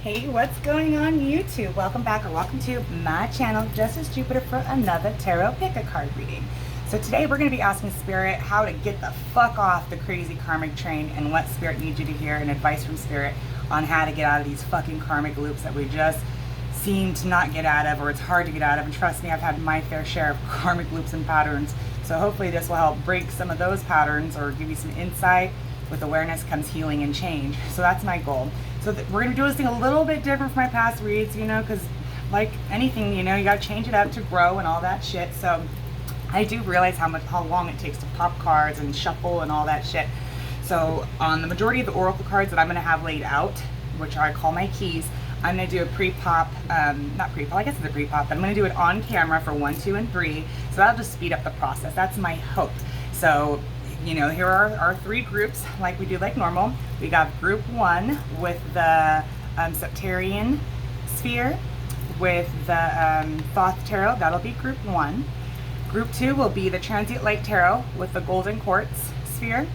Hey, what's going on YouTube? Welcome back or welcome to my channel, Justice Jupiter, for another tarot pick-a-card reading. So today we're going to be asking Spirit how to get the fuck off the crazy karmic train and what Spirit needs you to hear and advice from Spirit on how to get out of these fucking karmic loops that we just seem to not get out of, or it's hard to get out of. And trust me, I've had my fair share of karmic loops and patterns. So hopefully this will help break some of those patterns or give you some insight. With awareness comes healing and change. So that's my goal. So we're going to do this thing a little bit different from my past reads, you know, because like anything, you know, you got to change it up to grow and all that shit. So I do realize how long it takes to pop cards and shuffle and all that shit. So on the majority of the oracle cards that I'm going to have laid out, which I call my keys, I'm going to do a pre-pop, not pre-pop, I guess it's a pre-pop, but I'm going to do it on camera for 1, 2, and 3. So that'll just speed up the process. That's my hope. So, you know, here are our 3 groups like we do like normal. We got group 1 with the Septarian sphere, with the Thoth tarot. That'll be group 1. Group 2 will be the Transient Light tarot with the Golden Quartz sphere,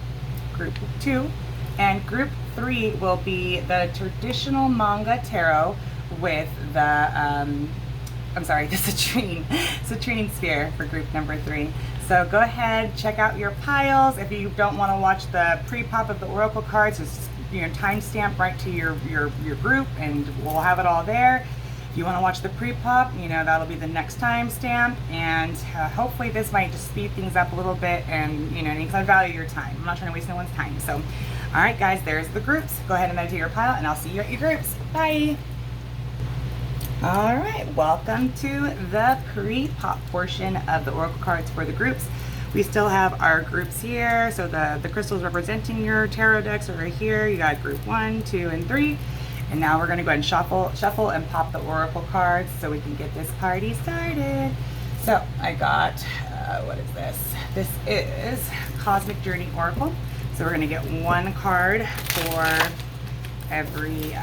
group 2. And group 3 will be the traditional manga tarot with the the citrine sphere for group number 3. So go ahead, check out your piles. If you don't want to watch the pre-pop of the oracle cards, just, you know, timestamp right to your group, and we'll have it all there. If you want to watch the pre-pop, you know, that'll be the next timestamp, and hopefully this might just speed things up a little bit, and you know, because I value your time. I'm not trying to waste no one's time. So, all right, guys, there's the groups. Go ahead and meditate your pile, and I'll see you at your groups. Bye. All right, welcome to the pre-pop portion of the oracle cards for the groups. We still have our groups here. So the crystals representing your tarot decks are right here. You got group 1, 2, and 3. And now we're going to go ahead and shuffle and pop the oracle cards so we can get this party started. So I got, what is this? This is Cosmic Journey Oracle. So we're going to get 1 card for every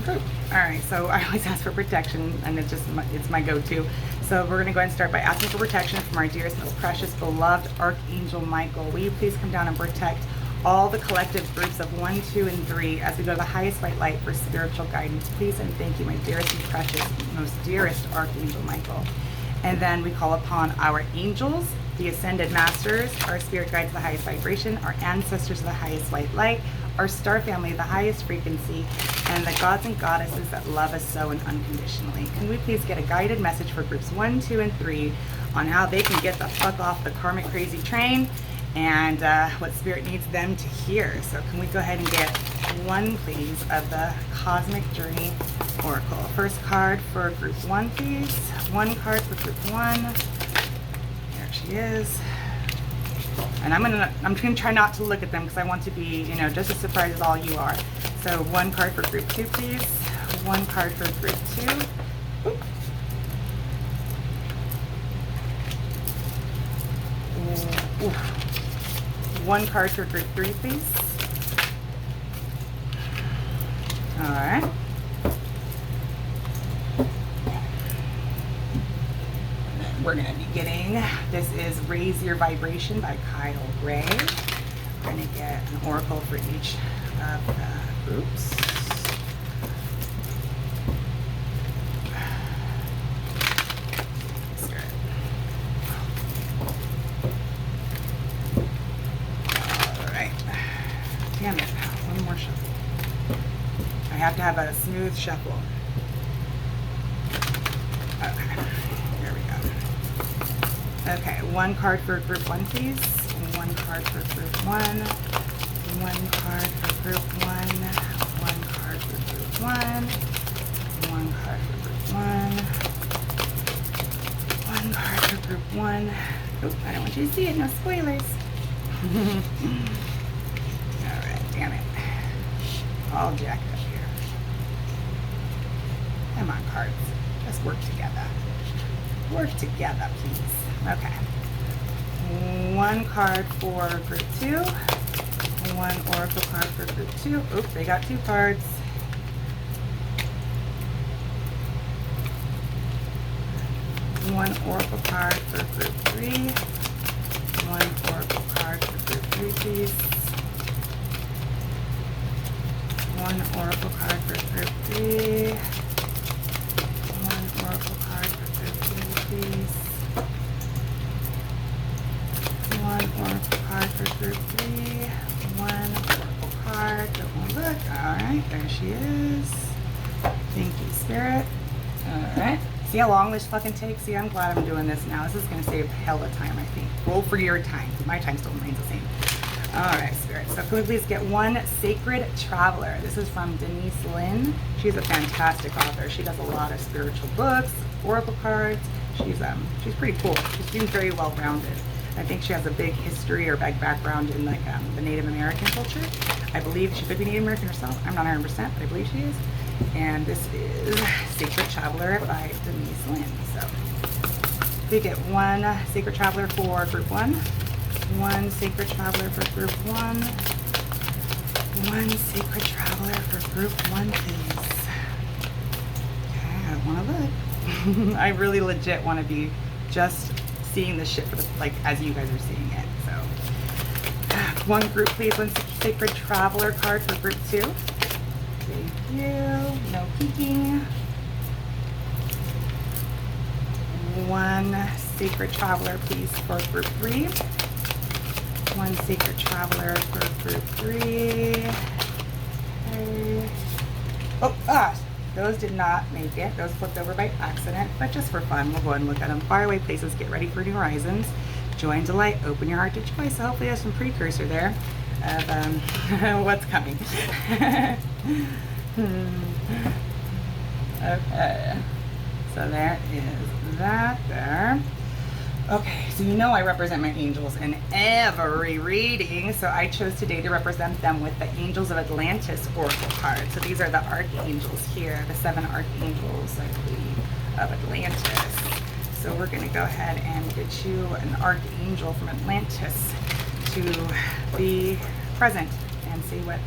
group. All right, so I always ask for protection, and it's my go-to. So we're going to go ahead and start by asking for protection from our dearest, most precious, beloved Archangel Michael. Will you please come down and protect all the collective groups of 1, 2, and 3 as we go to the highest white light for spiritual guidance. Please and thank you, my dearest and precious, most dearest Archangel Michael. And then we call upon our angels, the ascended masters, our spirit guides of the highest vibration, our ancestors of the highest white light, our star family of the highest frequency, and the gods and goddesses that love us so and unconditionally. Can we please get a guided message for groups 1, 2, and 3 on how they can get the fuck off the karmic crazy train and what Spirit needs them to hear? So can we go ahead and get 1, please, of the Cosmic Journey Oracle. First card for group 1, please. 1 card for group 1. There she is. And I'm gonna try not to look at them because I want to be, you know, just as surprised as all you are. So 1 card for group 2, please. 1 card for group 2. Oop. Ooh. 1 card for group 3, please. All right. We're going to be getting, this is Raise Your Vibration by Kyle Gray. We're going to get an oracle for each of the groups. Spirit. All right. Damn it. 1 more shuffle. I have to have a smooth shuffle. Okay. Okay, 1 card for group 1, please. 1 card for group 1. 1 card for group 1. 1 card for group 1. 1 card for group 1. 1 card for group 1. Oh, I don't want you to see it. No spoilers. Alright, damn it. All jacked up here. Come on, cards. Let's work together. Work together, please. Okay. 1 card for group 2. 1 oracle card for group 2. Oops, they got 2 cards. 1 oracle card for group 3. 1 oracle card for group 3, please. 1 oracle card for group 3. is. Thank you, Spirit. All right. See how long this fucking takes? See, I'm glad I'm doing this now. This is going to save hella time, I think. Roll for your time. My time still remains the same. All right, Spirit. So can we please get one Sacred Traveler? This is from Denise Linn. She's a fantastic author. She does a lot of spiritual books, oracle cards. She's pretty cool. She seems very well-rounded. I think she has a big history or big background in like the Native American culture. I believe she could be Native American herself. I'm not 100%, but I believe she is. And this is Sacred Traveler by Denise Linn. So we get one Sacred Traveler for group 1. One Sacred Traveler for group 1. One Sacred Traveler for group 1, please. Okay, I want to look. I really legit want to be just seeing this shit for the, like, as you guys are seeing it. So one group, please. One Sacred Traveler card for group 2. Thank you. No peeking. One Sacred Traveler, please, for group 3. One Sacred Traveler for group 3. Okay. Oh, gosh. Those did not make it. Those flipped over by accident, but just for fun, we'll go ahead and look at them. Faraway places, get ready for new horizons. Joy and delight, open your heart to joy. So hopefully there's some precursor there of what's coming. Okay, so there is that there. Okay, so you know I represent my angels in every reading, so I chose today to represent them with the Angels of Atlantis Oracle card. So these are the archangels here, the 7 archangels, I believe, of Atlantis. So we're going to go ahead and get you an archangel from Atlantis to be present and see what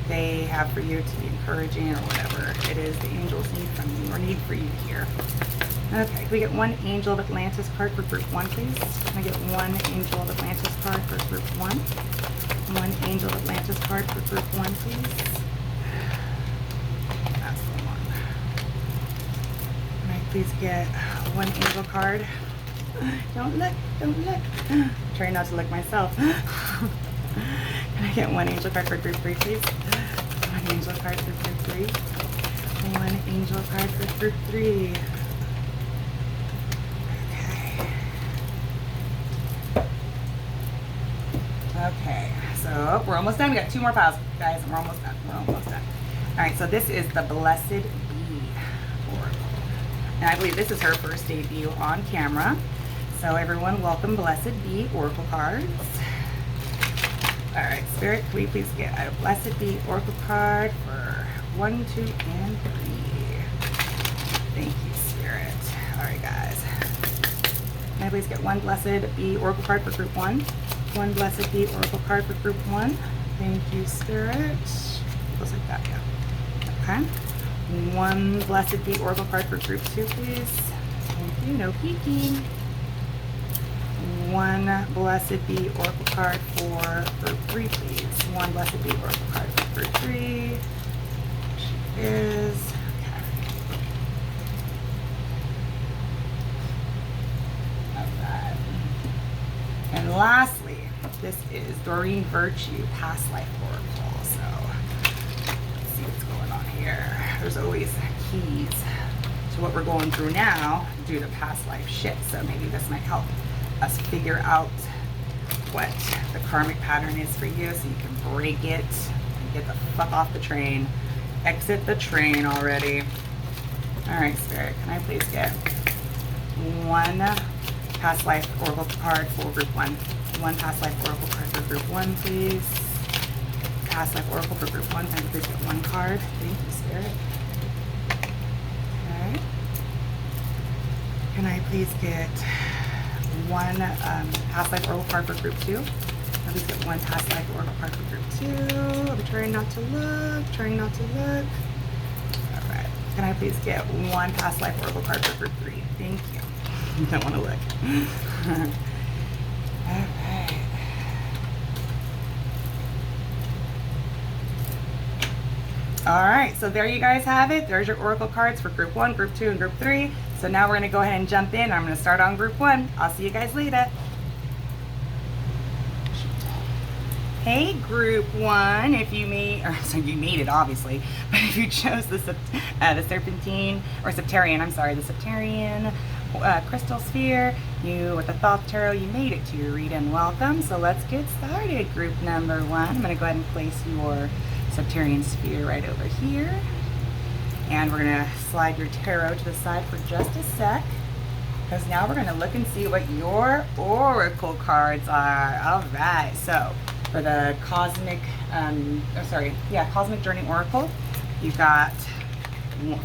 they have for you to be encouraging or whatever it is the angels need from you or need for you here. Okay, can we get one Angel of Atlantis card for group 1, please? Can I get one Angel of Atlantis card for group 1? One Angel of Atlantis card for group 1, please. That's the one. Can I please get one Angel card? Don't look, don't look. I'm trying not to look myself. Can I get one Angel card for group 3, please? One Angel card for group 3. One Angel card for group 3. Okay, so we're almost done. We got 2 more piles, guys, and we're almost done. We're almost done. All right, so this is the Blessed Bee Oracle. And I believe this is her first debut on camera. So everyone, welcome Blessed Bee Oracle cards. All right, Spirit, can we please get a Blessed Bee Oracle card for 1, 2, and 3? Thank you, Spirit. All right, guys. Can I please get one Blessed Bee Oracle card for group 1? One Blessed Bee Oracle card for group 1. Thank you, Spirit. Goes like that, yeah. Okay. One Blessed Bee Oracle card for group 2, please. Thank you. No peeking. One Blessed Bee Oracle card for group 3, please. One Blessed Bee Oracle card for group 3. She is. Okay. And lastly, this is Doreen Virtue Past Life Oracle. So let's see what's going on here. There's always keys to what we're going through now due to past life shit. So maybe this might help us figure out what the karmic pattern is for you so you can break it and get the fuck off the train. Exit the train already. All right, Spirit, can I please get one Past Life Oracle card for group 1? One Past Life Oracle card for group 1, please. Past Life Oracle for group 1. Can I please get one card? Thank you, Spirit. Okay. Can I please get one Past Life Oracle card for group 2? Can I please get one Past Life Oracle card for group 2? I'm trying not to look. Trying not to look. All right. Can I please get one Past Life Oracle card for group 3? Thank you. You don't want to look. Alright. Alright, so there you guys have it. There's your Oracle cards for group 1, group 2, and group 3. So now we're going to go ahead and jump in. I'm going to start on group 1. I'll see you guys later. Hey, Group 1, if you made, or so you made it obviously, but if you chose the Serpentine, or Septarian, I'm sorry, the Septarian crystal sphere, you, with the Thoth Tarot, you made it to your read-in. Welcome. So let's get started. Group number 1, I'm going to go ahead and place your Septarian sphere right over here. And we're going to slide your tarot to the side for just a sec, because now we're going to look and see what your oracle cards are. All right, so for the Cosmic, Cosmic Journey Oracle, you've got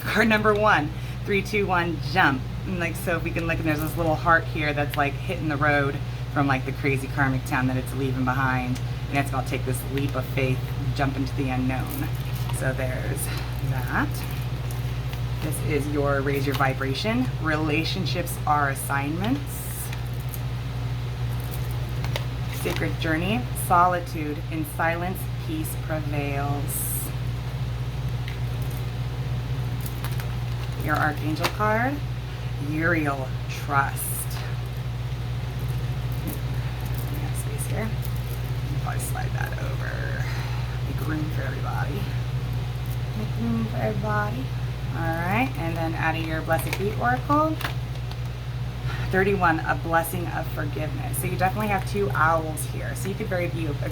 card number 1, 3, 2, 1, jump. And like, so if we can look, and there's this little heart here that's like hitting the road from like the crazy karmic town that it's leaving behind, and it's about to take this leap of faith, jump into the unknown. So there's that. This is your raise your vibration. Relationships are assignments. Sacred journey. Solitude. In silence, peace prevails. Your archangel card. Uriel, trust. We have space here. I'll probably slide that over. Make room for everybody. Make room for everybody. Alright, and then out of your Blessed Beat Oracle, 31, a blessing of forgiveness. So you definitely have 2 owls here. So you could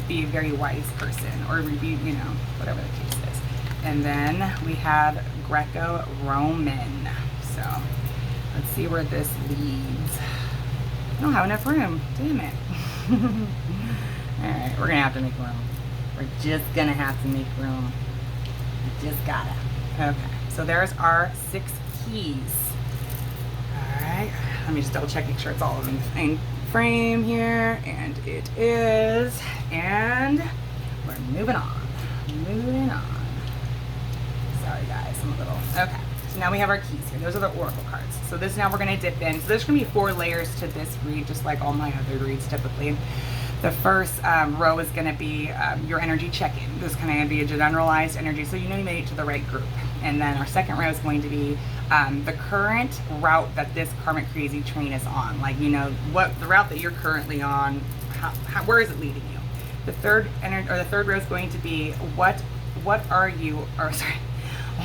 be a very wise person, or be, you know, whatever the case is. And then we have Greco-Roman. So let's see where this leads. I don't have enough room. Damn it. Alright, we're going to have to make room. We're just going to have to make room. We just gotta. Okay. So there's our 6 keys. Alright, let me just double check, make sure it's all in frame here. And it is. And we're moving on. Moving on. Sorry guys, I'm a little, okay. So now we have our keys here. Those are the oracle cards. So this, now we're gonna dip in. So there's gonna be 4 layers to this read, just like all my other reads typically. The first row is going to be your energy check-in. This is kind of going to be a generalized energy, so you know you made it to the right group. And then our second row is going to be the current route that this karmic crazy train is on. Like, you know, what the route that you're currently on, where is it leading you? The third row is going to be what are you, or sorry,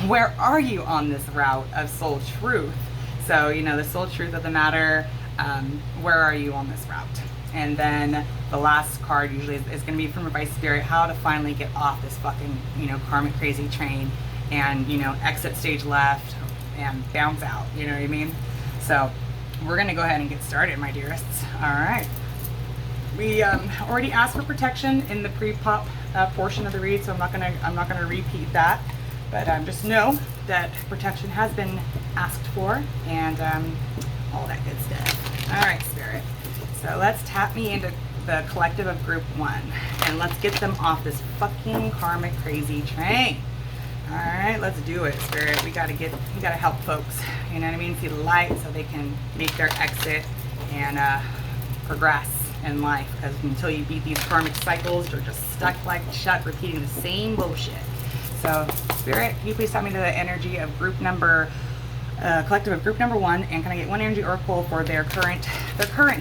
where are you on this route of soul truth? So, you know, the soul truth of the matter, where are you on this route? And then the last card usually is going to be from Advice Spirit, how to finally get off this fucking, you know, karmic crazy train and, you know, exit stage left and bounce out, you know what I mean? So we're going to go ahead and get started, my dearests. All right. We already asked for protection in the pre-pop portion of the read, so I'm not going to repeat that. But just know that protection has been asked for, and all that good stuff. All right, Spirit. So let's tap me into the collective of Group 1, and let's get them off this fucking karmic crazy train. All right, let's do it, Spirit. We gotta help folks. You know what I mean? See the light so they can make their exit and progress in life. Because until you beat these karmic cycles, you're just stuck like shut, repeating the same bullshit. So, Spirit, can you please tap me to the energy of group number. Collective of Group number 1, and can I get 1 energy oracle for their current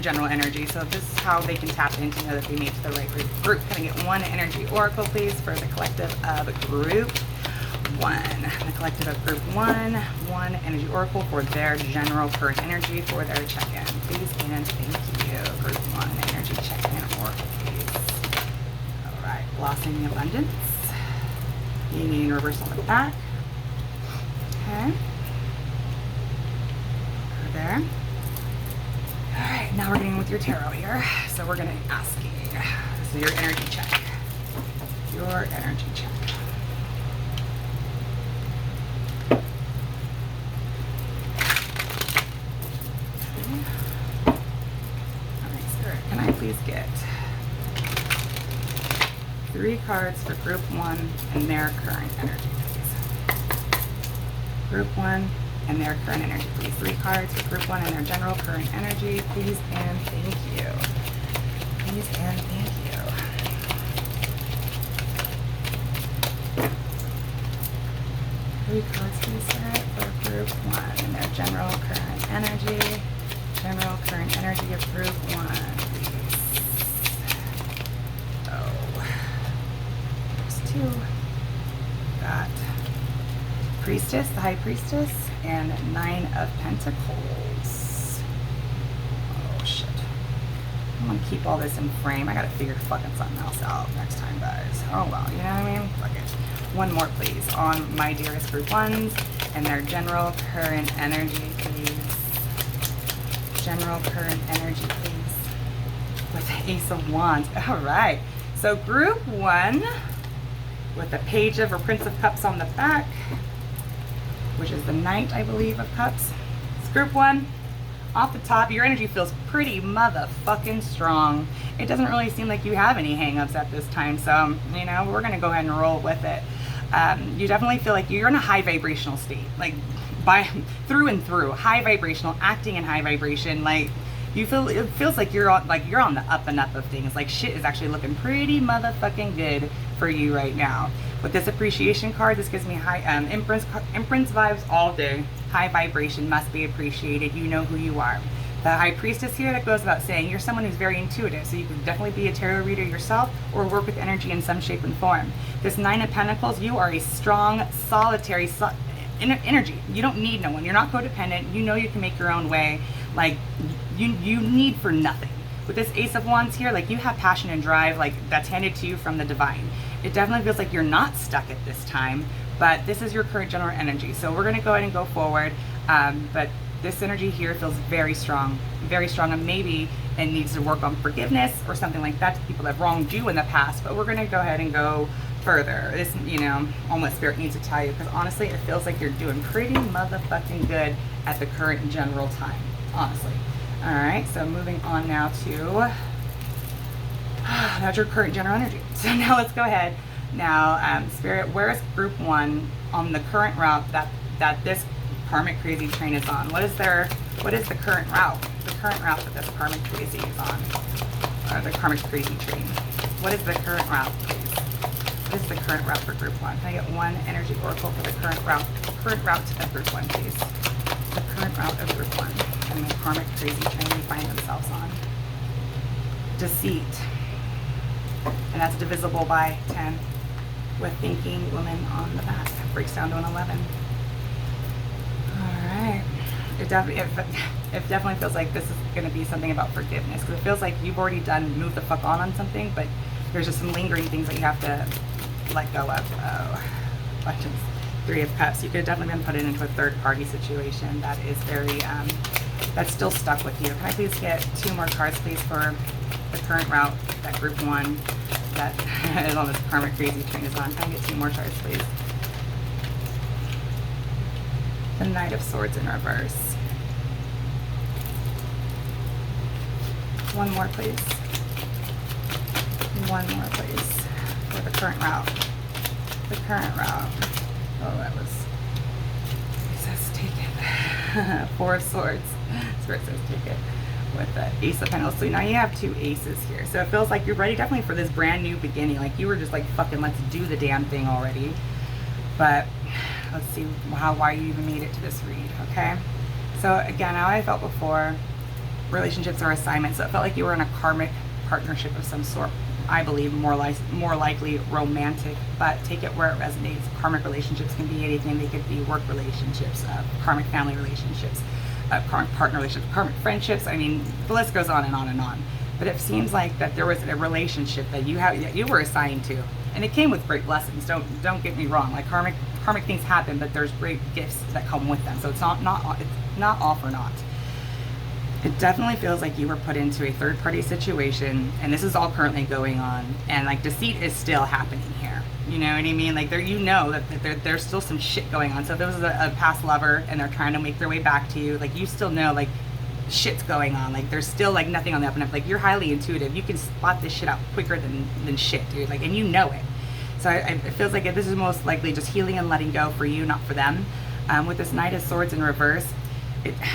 general energy? So this is how they can tap in to know that they made it to the right group. Can I get 1 energy oracle, please, for the collective of Group 1? The collective of Group 1, 1 energy oracle for their general current energy for their check-in, please, and thank you. Group 1 energy check-in oracle, please. All right, blossoming abundance. Yin and reverse on the back. Okay. There. All right, now we're getting with your tarot here. So we're going to ask you. So your energy check. Your energy check. Okay. All right, Spirit, can I please get 3 cards for Group 1 and their current energy, please? Group 1 and their current energy, please. 3 cards for Group 1 and their general current energy, please, and thank you. Please and thank you. Three cards, please, Spirit, for Group 1 and their general current energy. General current energy of Group 1, please. Oh. 2. Got Priestess, the High Priestess, and 9 of Pentacles. Oh shit. I'm gonna keep all this in frame. I gotta figure fucking something else out next time, guys. Oh well, you know what I mean? Fuck it. One more, please, on my dearest group ones and their general current energy, please. General current energy, please. With the Ace of Wands. All right. So group 1 with the Page of or Prince of Cups on the back, which is the Knight, I believe, of Cups. It's group 1. Off the top, your energy feels pretty motherfucking strong. It doesn't really seem like you have any hangups at this time, so, you know, we're gonna go ahead and roll with it. You definitely feel like you're in a high vibrational state, like through and through, high vibrational, acting in high vibration. Like you feel, it feels like you're on the up and up of things. Like shit is actually looking pretty motherfucking good for you right now. With this appreciation card, this gives me high imprints vibes all day. High vibration, must be appreciated. You know who you are. The High Priestess here, that goes without saying, you're someone who's very intuitive, so you can definitely be a tarot reader yourself or work with energy in some shape and form. This 9 of Pentacles, you are a strong, solitary energy. You don't need no one. You're not codependent. You know you can make your own way. Like, you need for nothing. With this Ace of Wands here, like, you have passion and drive, like, that's handed to you from the divine. It definitely feels like you're not stuck at this time, but this is your current general energy. So we're going to go ahead and go forward, but this energy here feels very strong, and maybe it needs to work on forgiveness or something like that to people that wronged you in the past. But we're going to go ahead and go further. This, you know, almost Spirit needs to tell you, because honestly, it feels like you're doing pretty motherfucking good at the current general time, honestly. All right, so moving on now to that's your current general energy. So now let's go ahead. Now, Spirit, where is group 1 on the current route that this karmic crazy train is on? What is the current route? The current route that this karmic crazy is on, or the karmic crazy train. What is the current route, please? What is the current route for group 1? Can I get one energy oracle for the current route of group 1, please? The current route of group 1 and the karmic crazy train they find themselves on. Deceit, and that's divisible by 10 with thinking woman on the back. That breaks down to an 11. Alright. It definitely feels like this is going to be something about forgiveness, because it feels like you've already moved the fuck on something, but there's just some lingering things that you have to let go of. Oh, Legends. 3 of Cups. You could have definitely been put into a third party situation that is very, that's still stuck with you. Can I please get 2 more cards, please, for the current route that group 1 that is on this karmic crazy train is on? Can I get 2 more cards, please? The Knight of Swords in reverse. 1 more, please. 1 more, please. For the current route. The current route. Oh, that was... It says take it. 4 of Swords. Spirit says take it. With the Ace of Pentacles. So now you have 2 aces here. So it feels like you're ready definitely for this brand new beginning. Like you were just like, fucking let's do the damn thing already. But let's see why you even made it to this read, okay? So again, how I felt before, relationships are assignments. So it felt like you were in a karmic partnership of some sort. I believe more likely romantic, but take it where it resonates. Karmic relationships can be anything. They could be work relationships, karmic family relationships, karmic partner relationships, karmic friendships. I mean, the list goes on and on and on. But it seems like that there was a relationship that you were assigned to, and it came with great blessings. Don't get me wrong. Like karmic things happen, but there's great gifts that come with them. So it's not all for naught. It definitely feels like you were put into a third-party situation, and this is all currently going on, and like deceit is still happening here. You know what I mean? Like you know that there's still some shit going on. So if there was a past lover and they're trying to make their way back to you, like you still know like shit's going on. Like there's still like nothing on the up and up. Like you're highly intuitive. You can spot this shit out quicker than shit, dude. Like, and you know it. So it feels like this is most likely just healing and letting go for you, not for them. With this Knight of Swords in reverse.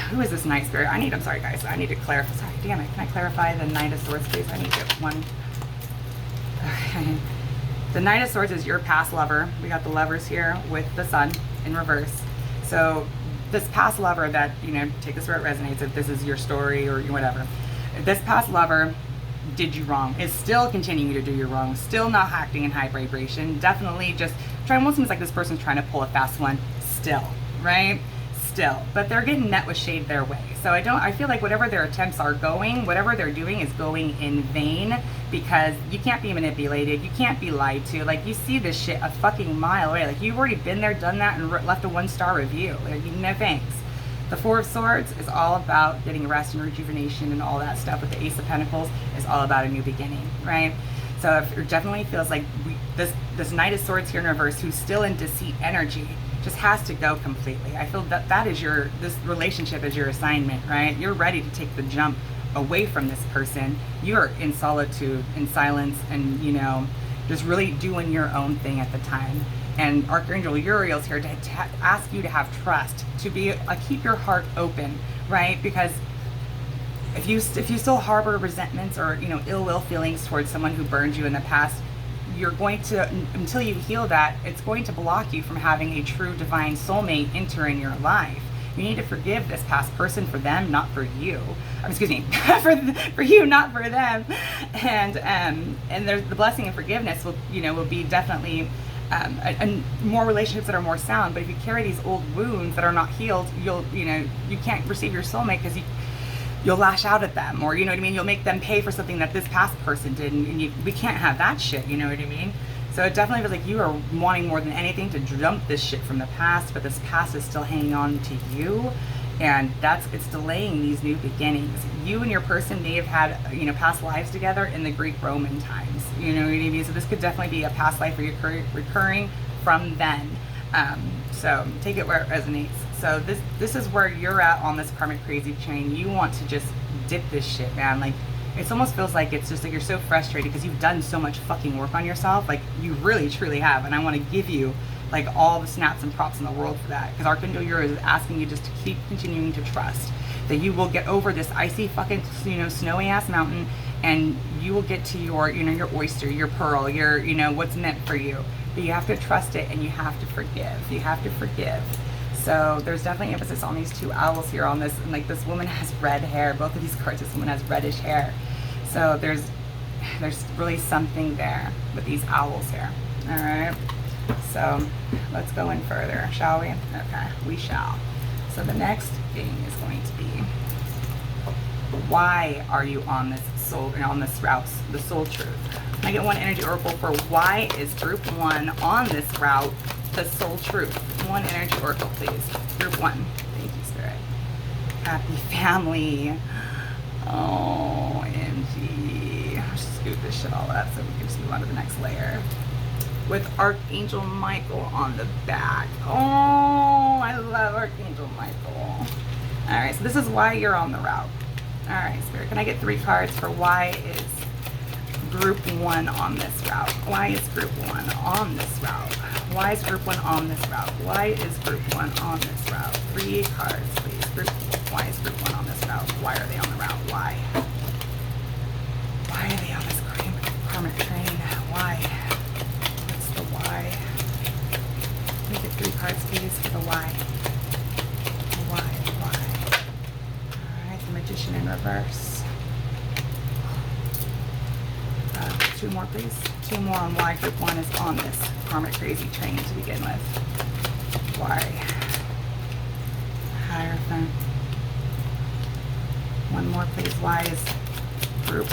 Who is this Knight Spirit? I'm sorry guys, I need to clarify. Sorry, damn it. Can I clarify the Knight of Swords, please? I need to get one. Okay. The Knight of Swords is your past lover. We got the lovers here with the Sun in reverse. So this past lover that, you know, take this where it resonates, if this is your story or whatever. This past lover did you wrong, is still continuing to do you wrong, still not acting in high vibration, definitely just trying, almost seems like this person's trying to pull a fast one still, right? Still, but they're getting met with shade their way. So I feel like whatever their attempts are going, whatever they're doing is going in vain, because you can't be manipulated, you can't be lied to. Like, you see this shit a fucking mile away. Like, you've already been there, done that, and left a 1-star review. Like, no thanks. The Four of Swords is all about getting rest and rejuvenation and all that stuff. With the Ace of Pentacles is all about a new beginning, right? So it definitely feels like this Knight of Swords here in reverse, who's still in deceit energy, just has to go completely. I feel that is this relationship is your assignment, right? You're ready to take the jump away from this person. You're in solitude, in silence, and, you know, just really doing your own thing at the time. And Archangel Uriel's here to ask you to have trust, to be keep your heart open, right? Because if you still harbor resentments or, you know, ill will feelings towards someone who burned you in the past, you're going to, until you heal that, it's going to block you from having a true divine soulmate enter in your life. You need to forgive this past person for them, not for you. Excuse me, for you, not for them. And there's the blessing of forgiveness will be definitely and more relationships that are more sound. But if you carry these old wounds that are not healed, you can't receive your soulmate, because you'll lash out at them, or, you know what I mean, you'll make them pay for something that this past person did, and we can't have that shit, you know what I mean? So it definitely feels like you are wanting more than anything to dump this shit from the past, but this past is still hanging on to you, and it's delaying these new beginnings. You and your person may have had, you know, past lives together in the Greek-Roman times, you know what I mean? So this could definitely be a past life recurring from then. So take it where it resonates. So this is where you're at on this karmic crazy train. You want to just dip this shit, man. Like, it almost feels like it's just like you're so frustrated because you've done so much fucking work on yourself. Like, you really truly have, and I want to give you like all the snaps and props in the world for that, because Archangel Uriel is asking you just to keep continuing to trust that you will get over this icy fucking, you know, snowy ass mountain, and you will get to your, you know, your oyster, your pearl, your, you know, what's meant for you. But you have to trust it, and you have to forgive. You have to forgive. So there's definitely emphasis on these two owls here on this, and like this woman has red hair. Both of these cards, this woman has reddish hair. So there's really something there with these owls here. All right. So let's go in further, shall we? Okay, we shall. So the next thing is going to be, why are you on this route, the soul truth? I get one energy oracle for why is group 1 on this route the soul truth. One energy oracle, please. Group 1. Thank you, Spirit. Happy family. Oh, OMG. I'll just scoop this shit all up so we can just move on to the next layer. With Archangel Michael on the back. Oh, I love Archangel Michael. All right, so this is why you're on the route. All right, Spirit, can I get 3 cards for why is group 1 on this route? Why is group 1 on this route? Why is group 1 on this route? Why is group 1 on this route? 3 cards, please. Why is group 1 on this route? Why are they on the route? Why? Why are they on this karmic train? Why? What's the why? Can we get 3 cards, please, for the why? Why? Alright, the Magician in reverse. 2 more, please. 2 more on why group 1 is on this karmic crazy train to begin with. Why? Hierophant. 1 more, please. Why is group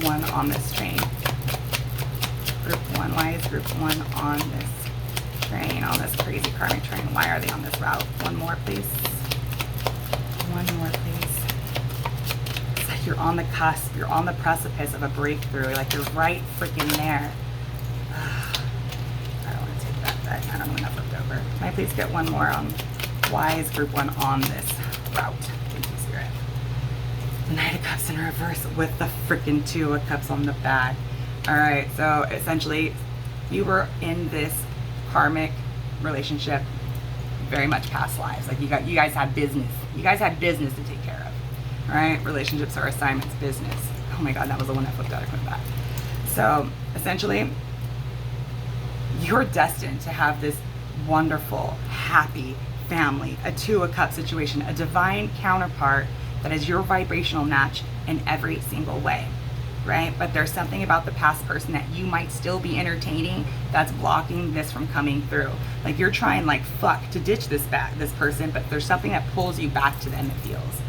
1 on this train? Group 1. Why is group 1 on this train, on this crazy karmic train? Why are they on this route? 1 more, please. 1 more, please. You're on the cusp, you're on the precipice of a breakthrough, like you're right freaking there. I don't want to take that, I don't know enough left over. Can I please get 1 more on why is group 1 on this route? Thank you, Spirit. The Knight of Cups in reverse with the freaking 2 of Cups on the back. Alright, so essentially you were in this karmic relationship very much past lives. Like you guys had business. You guys had business to take care of. Right? Relationships are assignments, business. Oh my God, that was the one that flipped out. I put that. So essentially, you're destined to have this wonderful, happy family, a 2 of Cups situation, a divine counterpart that is your vibrational match in every single way. right? But there's something about the past person that you might still be entertaining that's blocking this from coming through. Like you're trying like fuck to ditch this person, but there's something that pulls you back to them, it feels,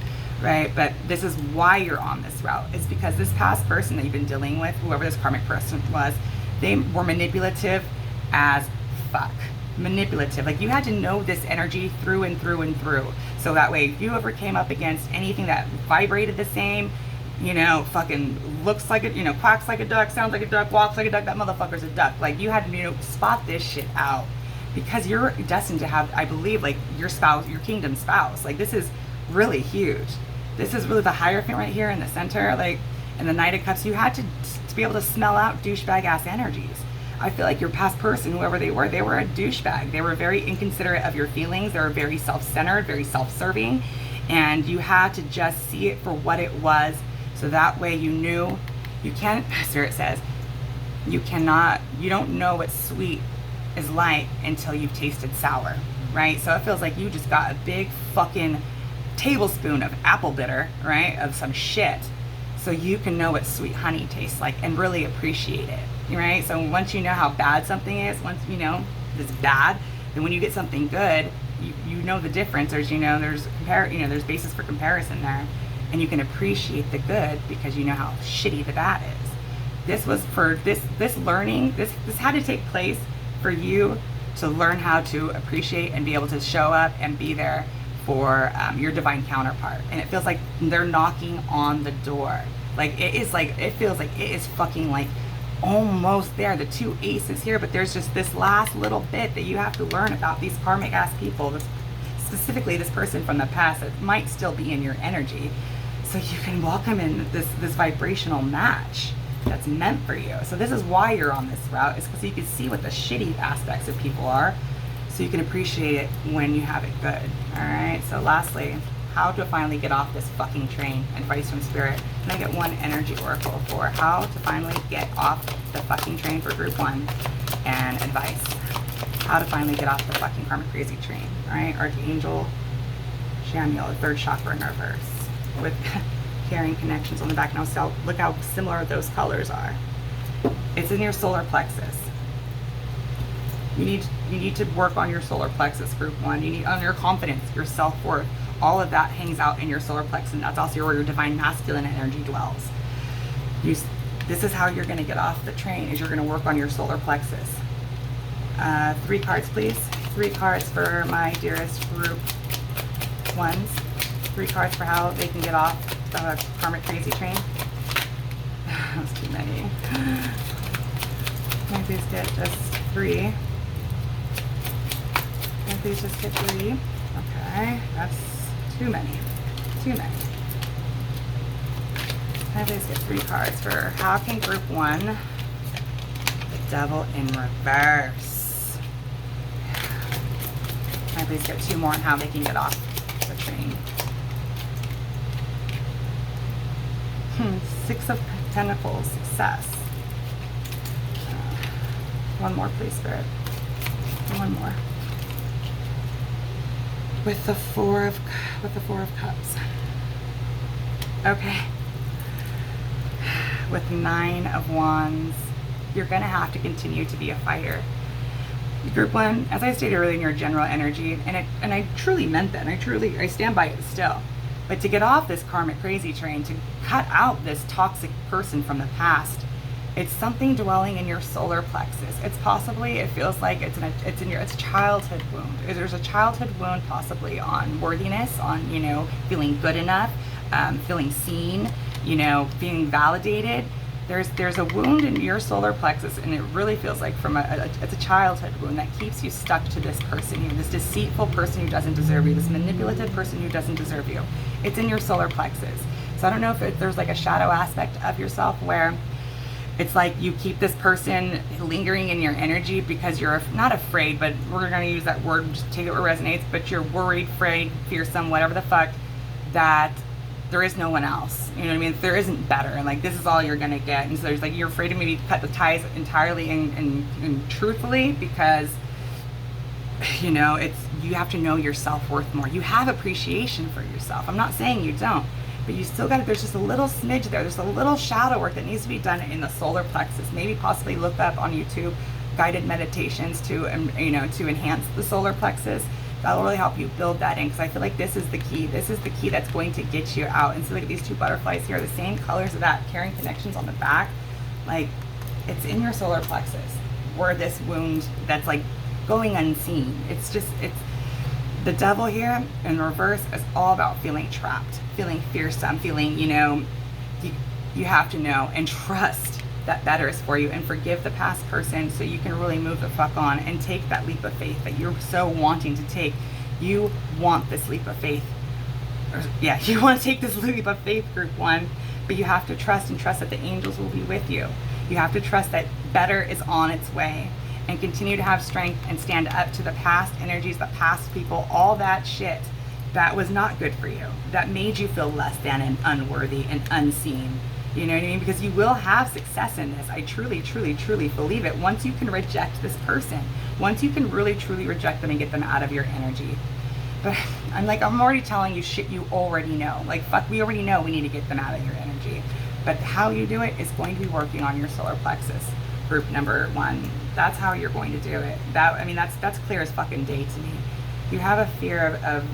right? But this is why you're on this route. It's because this past person that you've been dealing with, whoever this karmic person was, they were manipulative as fuck. Manipulative. Like you had to know this energy through and through and through. So that way, if you ever came up against anything that vibrated the same, you know, fucking looks like it, you know, quacks like a duck, sounds like a duck, walks like a duck, that motherfucker's a duck. Like you had to, you know, spot this shit out, because you're destined to have, I believe, like your spouse, your kingdom spouse. Like this is really huge. This is really the Hierophant right here in the center, like in the Knight of Cups. You had to be able to smell out douchebag ass energies. I feel like your past person, whoever they were a douchebag. They were very inconsiderate of your feelings. They were very self-centered, very self-serving, and you had to just see it for what it was. So that way you knew you can't, Spirit says, you don't know what sweet is like until you've tasted sour, right? So it feels like you just got a big fucking tablespoon of apple bitter, right, of some shit, so you can know what sweet honey tastes like and really appreciate it, right? So once you know how bad something is, once you know it's bad, then when you get something good, you know the difference. There's, you know, there's there's basis for comparison there, and you can appreciate the good because you know how shitty the bad is. This was for this learning. This had to take place for you to learn how to appreciate and be able to show up and be there for your divine counterpart. And it feels like they're knocking on the door. Like it feels like it is fucking like almost there. The two aces here, but there's just this last little bit that you have to learn about these karmic ass people, specifically this person from the past that might still be in your energy, so you can welcome in this vibrational match that's meant for you. So this is why you're on this route, is because you can see what the shitty aspects of people are, so you can appreciate it when you have it good. All right, so lastly, how to finally get off this fucking train. Advice from Spirit. Can I get one energy oracle for how to finally get off the fucking train for group 1? And advice, how to finally get off the fucking karmic crazy train. All right, Archangel Chamuel, the 3rd chakra in reverse, with carrying connections on the back. Now so look how similar those colors are. It's in your solar plexus. You need to work on your solar plexus, group 1. You need on your confidence, your self-worth. All of that hangs out in your solar plexus, and that's also where your divine masculine energy dwells. This is how you're going to get off the train, is you're going to work on your solar plexus. 3 cards, please. 3 cards for my dearest group 1s. 3 cards for how they can get off the karmic crazy train. That's too many. Can I please get just 3? Can I please just get 3? Okay, that's too many. Too many. Can I please get 3 cards for how can group 1, the Devil in reverse. Can I please get 2 more on how they can get off the train? 6 of Pentacles, success. 1 more, please, Spirit. 1 more. With the 4 of Cups. Okay. With 9 of Wands, you're gonna have to continue to be a fighter. Group 1, as I stated earlier in your general energy, and I truly meant that, and I stand by it still. But to get off this karmic crazy train, to cut out this toxic person from the past, it's something dwelling in your solar plexus. It's possibly, it feels like it's a childhood wound. There's a childhood wound possibly on worthiness, on, you know, feeling good enough, feeling seen, you know, being validated. There's a wound in your solar plexus, and it really feels like it's a childhood wound that keeps you stuck to this person here, this deceitful person who doesn't deserve you, this manipulative person who doesn't deserve you. It's in your solar plexus. So I don't know if there's like a shadow aspect of yourself where it's like you keep this person lingering in your energy because you're not afraid, but we're going to use that word, just take it where it resonates, but you're worried, afraid, fearsome, whatever the fuck, that there is no one else. You know what I mean? There isn't better, and like this is all you're gonna get. And so there's like, you're afraid to maybe cut the ties entirely and truthfully, because you know, you have to know your self-worth more. You have appreciation for yourself. I'm not saying you don't. but you still got, there's just a little smidge there. There's a little shadow work that needs to be done in the solar plexus. Maybe possibly look up on YouTube guided meditations to, to enhance the solar plexus. That'll really help you build that in, because I feel like this is the key. This is the key that's going to get you out. And so look at these two butterflies here, the same colors of that carrying connections on the back. Like, it's in your solar plexus where this wound that's like going unseen. It's the devil here in reverse is all about feeling trapped, feeling fearsome, feeling, you have to know and trust that better is for you, and forgive the past person so you can really move the fuck on and take that leap of faith that you're so wanting to take. You want this leap of faith. You want to take this leap of faith, group one, but you have to trust that the angels will be with you. You have to trust that better is on its way, and continue to have strength and stand up to the past energies, the past people, all that shit that was not good for you, that made you feel less than and unworthy and unseen. You know what I mean? Because you will have success in this. I truly, truly, truly believe it. Once you can reject this person, once you can really, truly reject them and get them out of your energy. But I'm already telling you shit you already know. Like, fuck, we already know we need to get them out of your energy. But how you do it is going to be working on your solar plexus, group number one. That's how you're going to do it. That's clear as fucking day to me. You have a fear of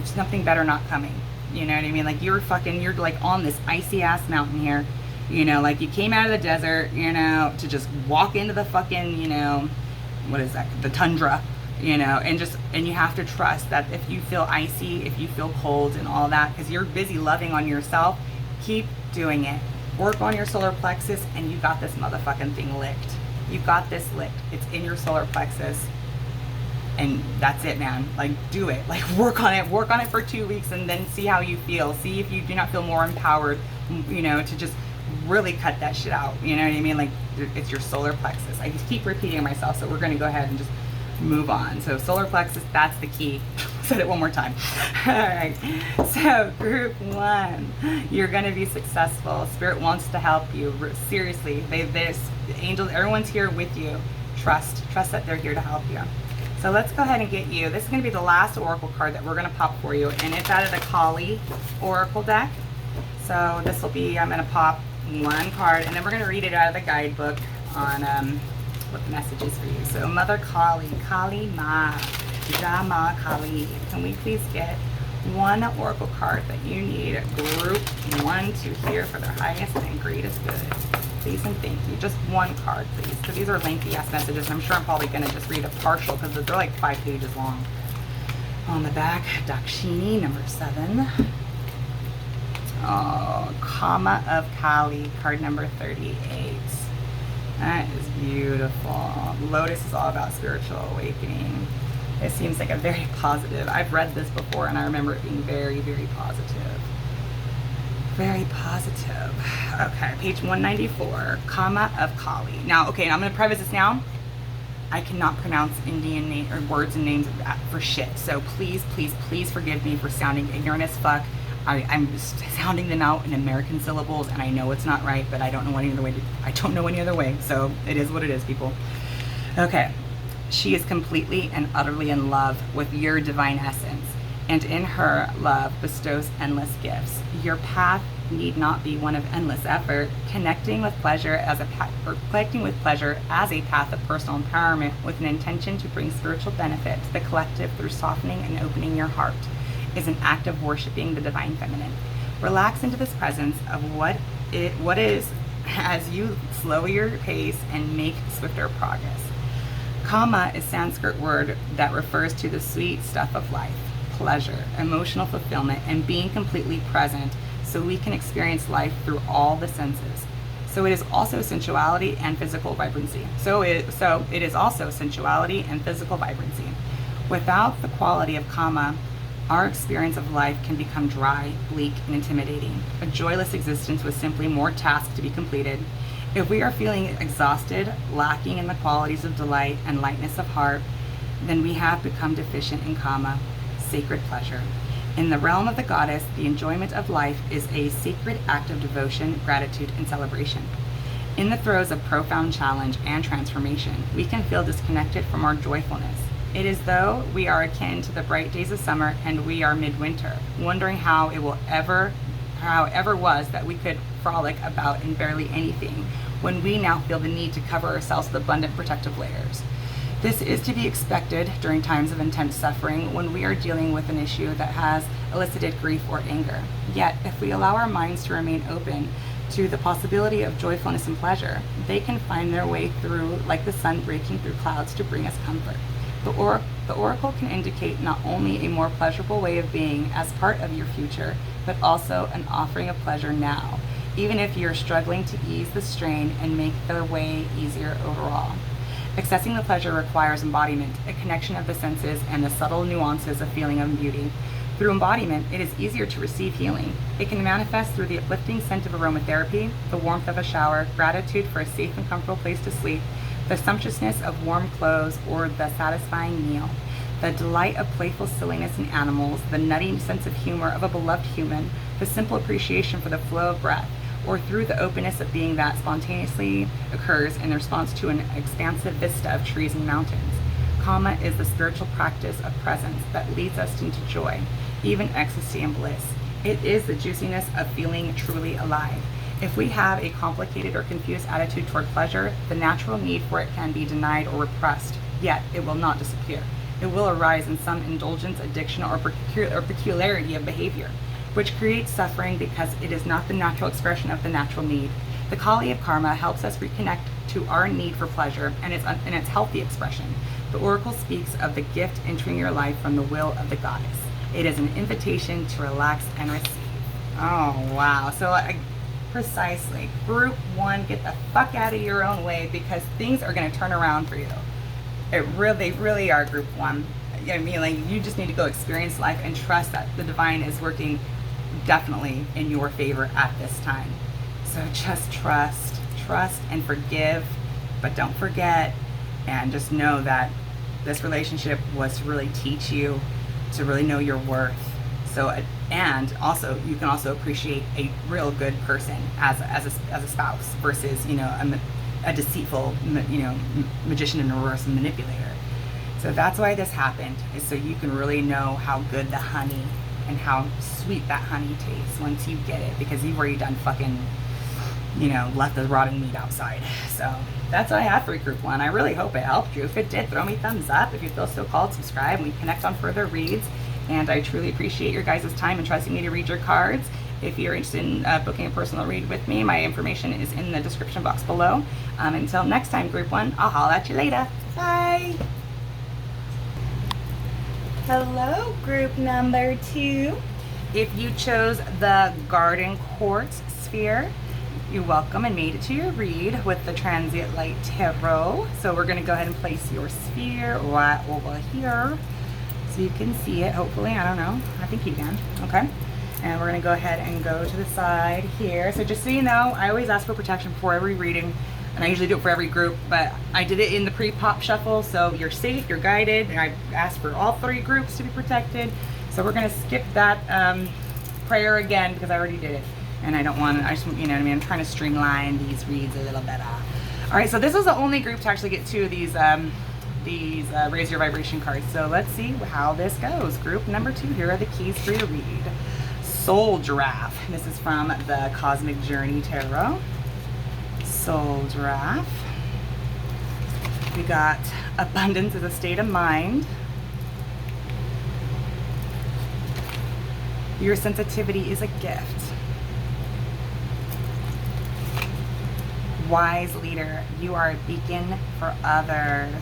something better not coming. You know what I mean? Like, you're like on this icy ass mountain here. Like you came out of the desert, to just walk into the fucking, what is that? The tundra, and you have to trust that if you feel icy, if you feel cold and all that, because you're busy loving on yourself, keep doing it. Work on your solar plexus, and you got this motherfucking thing licked. You got this licked. It's in your solar plexus. And that's it, man. Like, do it. Like, work on it for 2 weeks, and then see how you feel. See if you do not feel more empowered, to just really cut that shit out. You know what I mean? Like, it's your solar plexus. I just keep repeating myself, so we're going to go ahead and just move on. So solar plexus, that's the key. Said it one more time. All right. So group one, you're going to be successful. Spirit wants to help you. Seriously, the angels, everyone's here with you. Trust that they're here to help you. So let's go ahead and get you. This is going to be the last oracle card that we're going to pop for you, and it's out of the Kali oracle deck. So this will be, I'm going to pop one card, and then we're going to read it out of the guidebook on what the message is for you. So Mother Kali, Kali Ma, Jama Kali, can we please get one oracle card that you need, group one, to hear for their highest and greatest good? Please and thank you. Just one card, please, because these are lengthy ass messages. I'm sure I'm probably going to just read a partial because they're like 5 pages long. On the back, Dakshini, number 7. Oh, Kama of Kali, card number 38. That is beautiful. Lotus is all about spiritual awakening. It seems like a very positive. I've read this before, and I remember it being very, very positive. Very positive. Okay, page 194, Kama of Kali. Now, okay, I'm going to preface this now. I cannot pronounce Indian name or words and names for shit. So please, please, please forgive me for sounding ignorant as fuck. I'm just sounding them out in American syllables, and I know it's not right, but I don't know any other way. I don't know any other way. So it is what it is, people. Okay. She is completely and utterly in love with your divine essence, and in her love bestows endless gifts. Your path need not be one of endless effort. Collecting with pleasure as a path of personal empowerment with an intention to bring spiritual benefit to the collective through softening and opening your heart is an act of worshiping the divine feminine. Relax into this presence of what is as you slow your pace and make swifter progress. Kama is Sanskrit word that refers to the sweet stuff of life, pleasure, emotional fulfillment, and being completely present so we can experience life through all the senses. So it is also sensuality and physical vibrancy. So it is also sensuality and physical vibrancy. Without the quality of Kama, our experience of life can become dry, bleak, and intimidating. A joyless existence with simply more tasks to be completed. If we are feeling exhausted, lacking in the qualities of delight and lightness of heart, then we have become deficient in Kama, sacred pleasure. In the realm of the goddess, the enjoyment of life is a sacred act of devotion, gratitude, and celebration. In the throes of profound challenge and transformation, we can feel disconnected from our joyfulness. It is though we are akin to the bright days of summer and we are midwinter, wondering how it ever was that we could frolic about in barely anything, when we now feel the need to cover ourselves with abundant protective layers. This is to be expected during times of intense suffering when we are dealing with an issue that has elicited grief or anger. Yet, if we allow our minds to remain open to the possibility of joyfulness and pleasure, they can find their way through like the sun breaking through clouds to bring us comfort. The oracle can indicate not only a more pleasurable way of being as part of your future, but also an offering of pleasure now, even if you're struggling to ease the strain and make the way easier overall. Accessing the pleasure requires embodiment, a connection of the senses and the subtle nuances of feeling and beauty. Through embodiment, it is easier to receive healing. It can manifest through the uplifting scent of aromatherapy, the warmth of a shower, gratitude for a safe and comfortable place to sleep, the sumptuousness of warm clothes, or the satisfying meal. The delight of playful silliness in animals, the nutty sense of humor of a beloved human, the simple appreciation for the flow of breath, or through the openness of being that spontaneously occurs in response to an expansive vista of trees and mountains. Kama is the spiritual practice of presence that leads us into joy, even ecstasy and bliss. It is the juiciness of feeling truly alive. If we have a complicated or confused attitude toward pleasure, the natural need for it can be denied or repressed, yet it will not disappear. It will arise in some indulgence, addiction, or peculiarity of behavior, which creates suffering because it is not the natural expression of the natural need. The Kali of Karma helps us reconnect to our need for pleasure and its healthy expression. The oracle speaks of the gift entering your life from the will of the goddess. It is an invitation to relax and receive. Oh, wow. So precisely. Group 1, get the fuck out of your own way because things are going to turn around for you. They really are, Group 1. I mean, like, you just need to go experience life and trust that the divine is working definitely in your favor at this time. So just trust and forgive, but don't forget, and just know that this relationship was to really teach you to really know your worth. So, and also you can also appreciate a real good person as a spouse versus, you know, a deceitful, you know, magician in reverse and manipulator. So that's why this happened, is so you can really know how good the honey and how sweet that honey tastes once you get it, because you've already done fucking, you know, left the rotten meat outside. So that's what I have for Group 1. I really hope it helped you. If it did, throw me a thumbs up. If you feel so called, subscribe, and we connect on further reads. And I truly appreciate your guys' time and trusting me to read your cards. If you're interested in booking a personal read with me, my information is in the description box below. Until next time, Group 1, I'll holler at you later. Bye. Hello, group number 2. If you chose the Garden Quartz Sphere, you're welcome and made it to your read with the Transient Light Tarot. So we're going to go ahead and place your sphere right over here so you can see it, hopefully. I don't know. I think you can. Okay. And we're going to go ahead and go to the side here. So just so you know, I always ask for protection before every reading. And I usually do it for every group, but I did it in the pre-pop shuffle, so you're safe, you're guided, and I asked for all 3 groups to be protected. So we're gonna skip that prayer again because I already did it. And I don't want to, you know what I mean, I'm trying to streamline these reads a little better. All right, so this is the only group to actually get 2 of these Raise Your Vibration cards. So let's see how this goes. Group number 2, here are the keys for your read. Soul Giraffe. This is from the Cosmic Journey Tarot. Soul Giraffe. We got abundance as a state of mind. Your sensitivity is a gift. Wise leader, you are a beacon for others.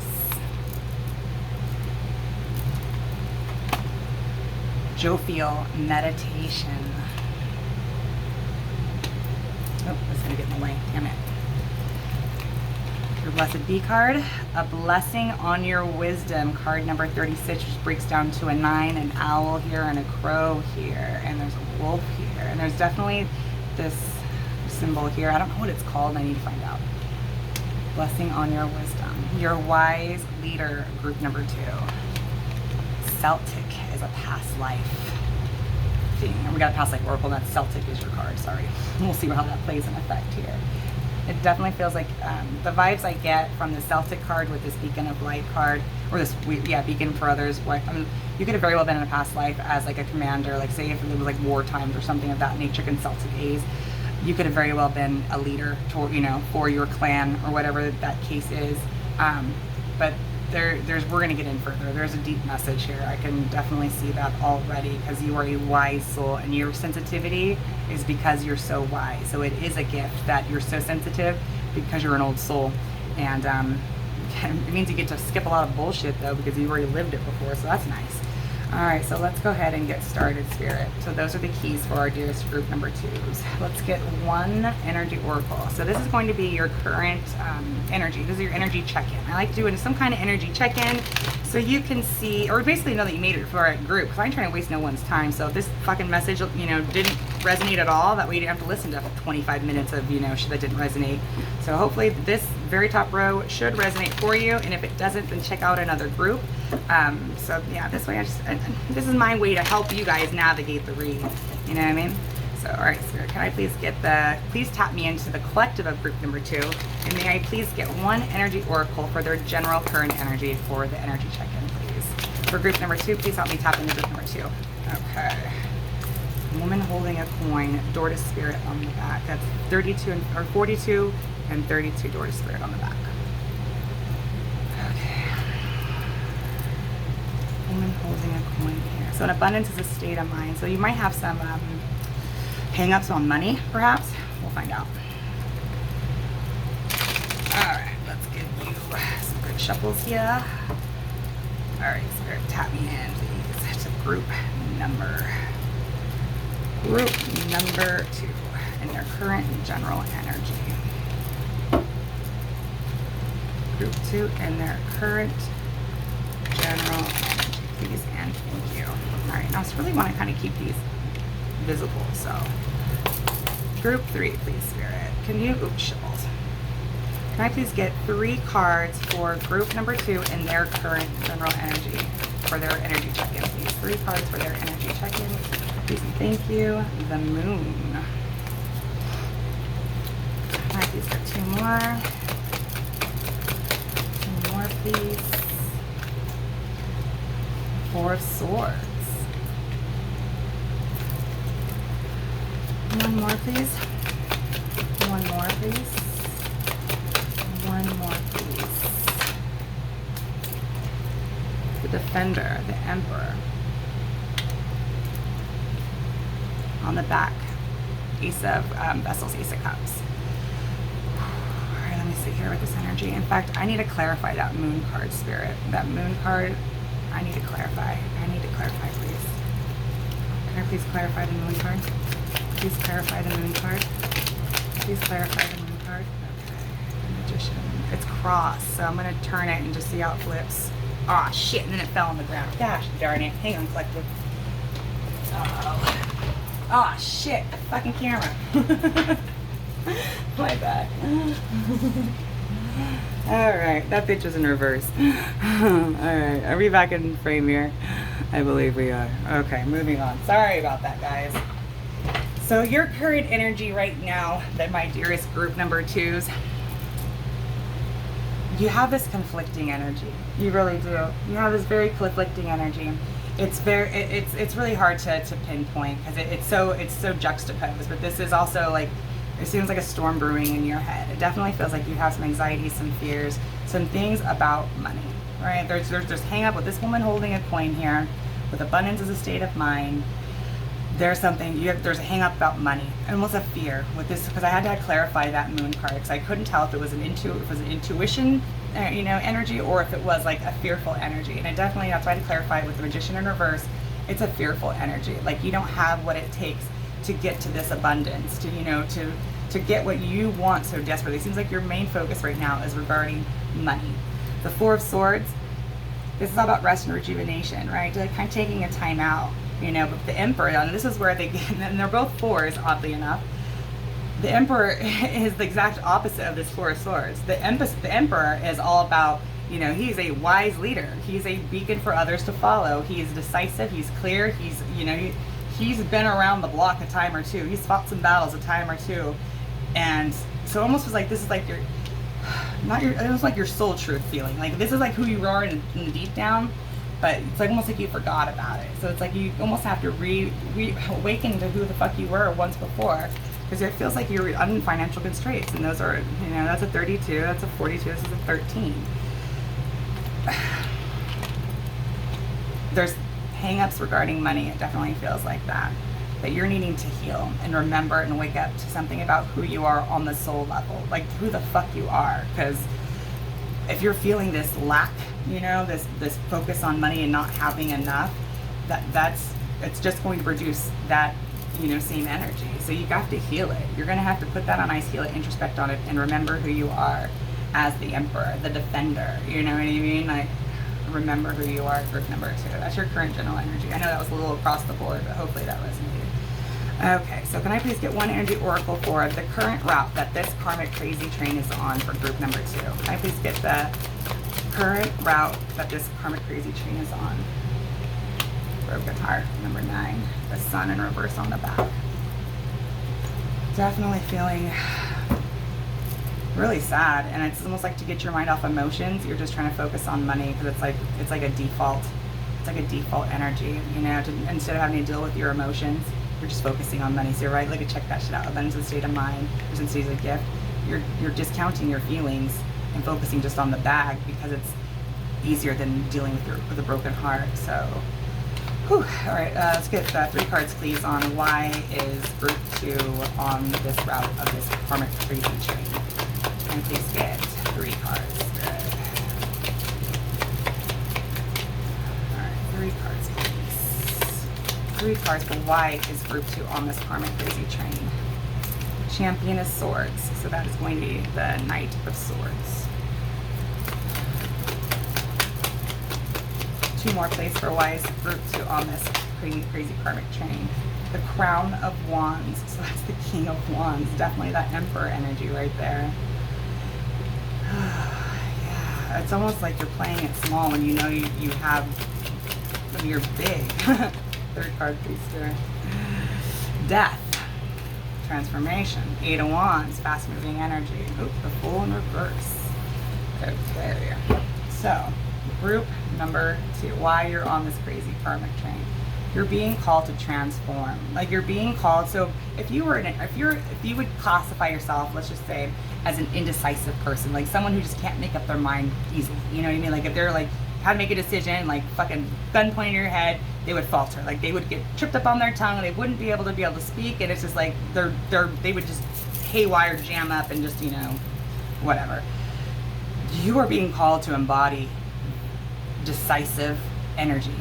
Jovial meditation. Oh, that's gonna get in the way, damn it. Your Blessed Bee card, a blessing on your wisdom, card number 36, which breaks down to a 9, an owl here and a crow here, and there's a wolf here, and there's definitely this symbol here. I don't know what it's called, I need to find out. Blessing on your wisdom. Your wise leader, group number 2. Celtic is a past life thing. And we got a past life oracle, and that Celtic is your card, sorry. We'll see how that plays in effect here. It definitely feels like the vibes I get from the Celtic card with this Beacon of Light card, or this, Beacon for Others. I mean, you could have very well been in a past life as like a commander, like say if it was like war times or something of that nature in Celtic A's. You could have very well been a leader, for your clan or whatever that case is. But we're going to get in further. There's a deep message here. I can definitely see that already, because you are a wise soul, and your sensitivity is because you're so wise. So it is a gift that you're so sensitive because you're an old soul. And it means you get to skip a lot of bullshit though, because you've already lived it before. So that's nice. All right, so let's go ahead and get started, Spirit. So those are the keys for our dearest group number 2s. Let's get one energy oracle. So this is going to be your current energy. This is your energy check-in. I like doing some kind of energy check-in so you can see, or basically know that you made it for a group, because I ain't trying to waste no one's time. So if this fucking message, didn't resonate at all, that way you didn't have to listen to 25 minutes of, shit that didn't resonate. So hopefully this very top row should resonate for you, and if it doesn't, then check out another group. So yeah, this way this is my way to help you guys navigate the read, you know what I mean? So all right, Spirit, can I please please tap me into the collective of group number 2, and may I please get one energy oracle for their general current energy for the energy check-in, please. For group number 2, please help me tap into group number 2. Okay. Woman holding a coin, door to Spirit on the back. That's 42 and 32 door to Spirit on the back. Okay. Woman holding a coin here. So an abundance is a state of mind. So you might have some hang-ups on money, perhaps. We'll find out. All right, let's give you some good shuffles here. All right, Spirit, tap me in, please, to group number 2 in their current general energy. Group 2 in their current general energy, please and thank you. All right, now I just really want to kind of keep these visible. So group 3, please, Spirit. Can you, shuffles. Can I please get 3 cards for group number 2 in their current general energy, for their energy check-in, please? 3 cards for their energy check-in. Please and thank you. The Moon. Can I please get 2 more? 2 more, please. 4 of Swords. 1 more, please. 1 more, please. 1 more, please. The Defender, the Emperor. On the back, Ace of Vessels, Ace of Cups. All right, let me see here with this energy. In fact, I need to clarify that Moon card, Spirit. That Moon card, I need to clarify. Please. Can I please clarify the Moon card? Please clarify the Moon card. Please clarify the Moon card. Okay, the Magician. It's crossed, so I'm gonna turn it and just see how it flips. Aw, oh, shit, and then it fell on the ground. Gosh darn it. Hang on, collective. Oh shit, fucking camera. My bad. Alright, that bitch was in reverse. Alright, are we back in frame here? I believe we are. Okay, moving on. Sorry about that, guys. So your current energy right now, that my dearest group number 2s, you have this conflicting energy. You really do. You have this very conflicting energy. It's really hard to pinpoint, because it's so juxtaposed. But this is also like, it seems like a storm brewing in your head. It definitely feels like you have some anxiety, some fears, some things about money, right? There's hang up with this woman holding a coin here, with abundance as a state of mind. There's a hang up about money, and almost a fear with this, because I had to clarify that Moon card, because I couldn't tell if it was an intuition, energy, or if it was like a fearful energy. And I definitely, that's why I had to clarify with the Magician in reverse. It's a fearful energy. Like, you don't have what it takes to get to this abundance, to get what you want so desperately. It seems like your main focus right now is regarding money. The 4 of Swords, this is all about rest and rejuvenation, right? Like, kind of taking a time out. But the Emperor, and this is where they get, and they're both 4s, oddly enough. The Emperor is the exact opposite of this 4 of Swords. The Emperor is all about, he's a wise leader. He's a beacon for others to follow. He's decisive. He's clear. He's been around the block a time or two. He's fought some battles a time or two. And So it almost was like, this is like your, not your, it was like your soul truth feeling. Like this is like who you are in the deep down, but it's like almost like you forgot about it. So it's like you almost have to awaken to who the fuck you were once before, because it feels like you're under financial constraints, and those are, you know, that's a 32, that's a 42, this is a 13. There's hang-ups regarding money. It definitely feels like that. That you're needing to heal and remember and wake up to something about who you are on the soul level, like who the fuck you are. Because if you're feeling this lack, you know, this focus on money and not having enough, it's just going to produce that, you know, same energy. So you have to heal it. You're going to have to put that on ice, heal it, introspect on it, and remember who you are as the emperor, the defender. You know what I mean? Like, remember who you are, group number 2. That's your current general energy. I know that was a little across the board, but hopefully that resonated. Okay, so can I please get one energy oracle for the current route that this karmic crazy train is on for group number 2? Can I please get the current route that this karmic crazy train is on? Broken heart, number 9. The sun in reverse on the back. Definitely feeling really sad, and it's almost like to get your mind off emotions, you're just trying to focus on money, because it's like a default energy, you know, instead of having to deal with your emotions, you're just focusing on money. So you're right, like, check that shit out. Abundance of state of mind, presence is a gift. You're discounting your feelings and focusing just on the bag, because it's easier than dealing with a broken heart. So whew. All right, let's get 3 cards please on why is group 2 on this route of this karmic crazy train. And please get 3 cards. Good. Alright, 3 cards, please. 3 cards for why is group 2 on this karmic crazy train. Champion of Swords. So that is going to be the Knight of Swords. 2 more, please, for why is group 2 on this crazy karmic train. The Crown of Wands. So that's the King of Wands. Definitely that Emperor energy right there. Yeah, it's almost like you're playing it small when you know you have, when you're big. 3rd card, please, sir. Death. Transformation. 8 of Wands. Fast moving energy. Oop, the Fool in reverse. Okay. So, group number 2. Why you're on this crazy karmic train. You're being called to transform. Like, you're being called. So if you would classify yourself, let's just say, as an indecisive person, like someone who just can't make up their mind easily. You know what I mean? Like, if they're like, how to make a decision, like fucking gun pointing in your head, they would falter. Like, they would get tripped up on their tongue, and they wouldn't be able to speak. And it's just like they would just haywire, jam up, and just, you know, whatever. You are being called to embody decisive energy.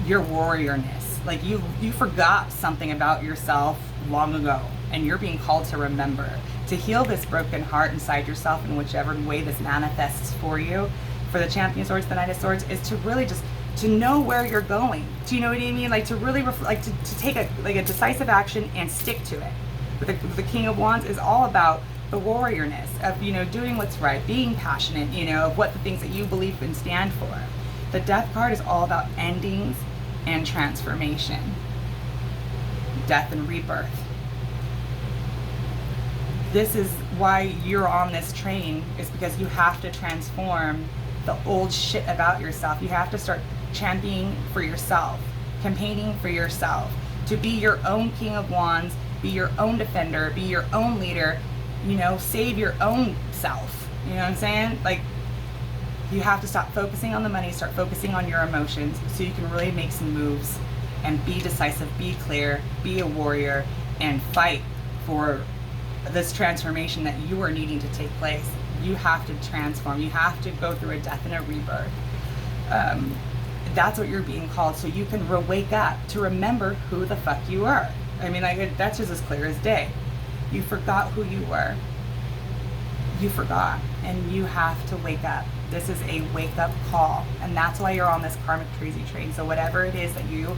Your warriorness. Like, you forgot something about yourself long ago, and you're being called to remember, to heal this broken heart inside yourself in whichever way this manifests for you. For the Champion of Swords, the Knight of Swords, is to really just to know where you're going. Do you know what I mean? Like, to really to take a decisive action and stick to it. With the King of Wands is all about the warriorness of, you know, doing what's right, being passionate, you know, of what the things that you believe and stand for. The Death card is all about endings and transformation. Death and rebirth. This is why you're on this train, is because you have to transform the old shit about yourself. You have to start championing for yourself, campaigning for yourself, to be your own King of Wands, be your own defender, be your own leader, you know, save your own self. You know what I'm saying? Like, you have to stop focusing on the money, start focusing on your emotions, so you can really make some moves and be decisive, be clear, be a warrior, and fight for this transformation that you are needing to take place. You have to transform. You have to go through a death and a rebirth. That's what you're being called, so you can wake up to remember who the fuck you are. I mean, like, that's just as clear as day. You forgot who you were. You forgot, and you have to wake up. This is a wake-up call, and that's why you're on this karmic crazy train. So whatever it is that you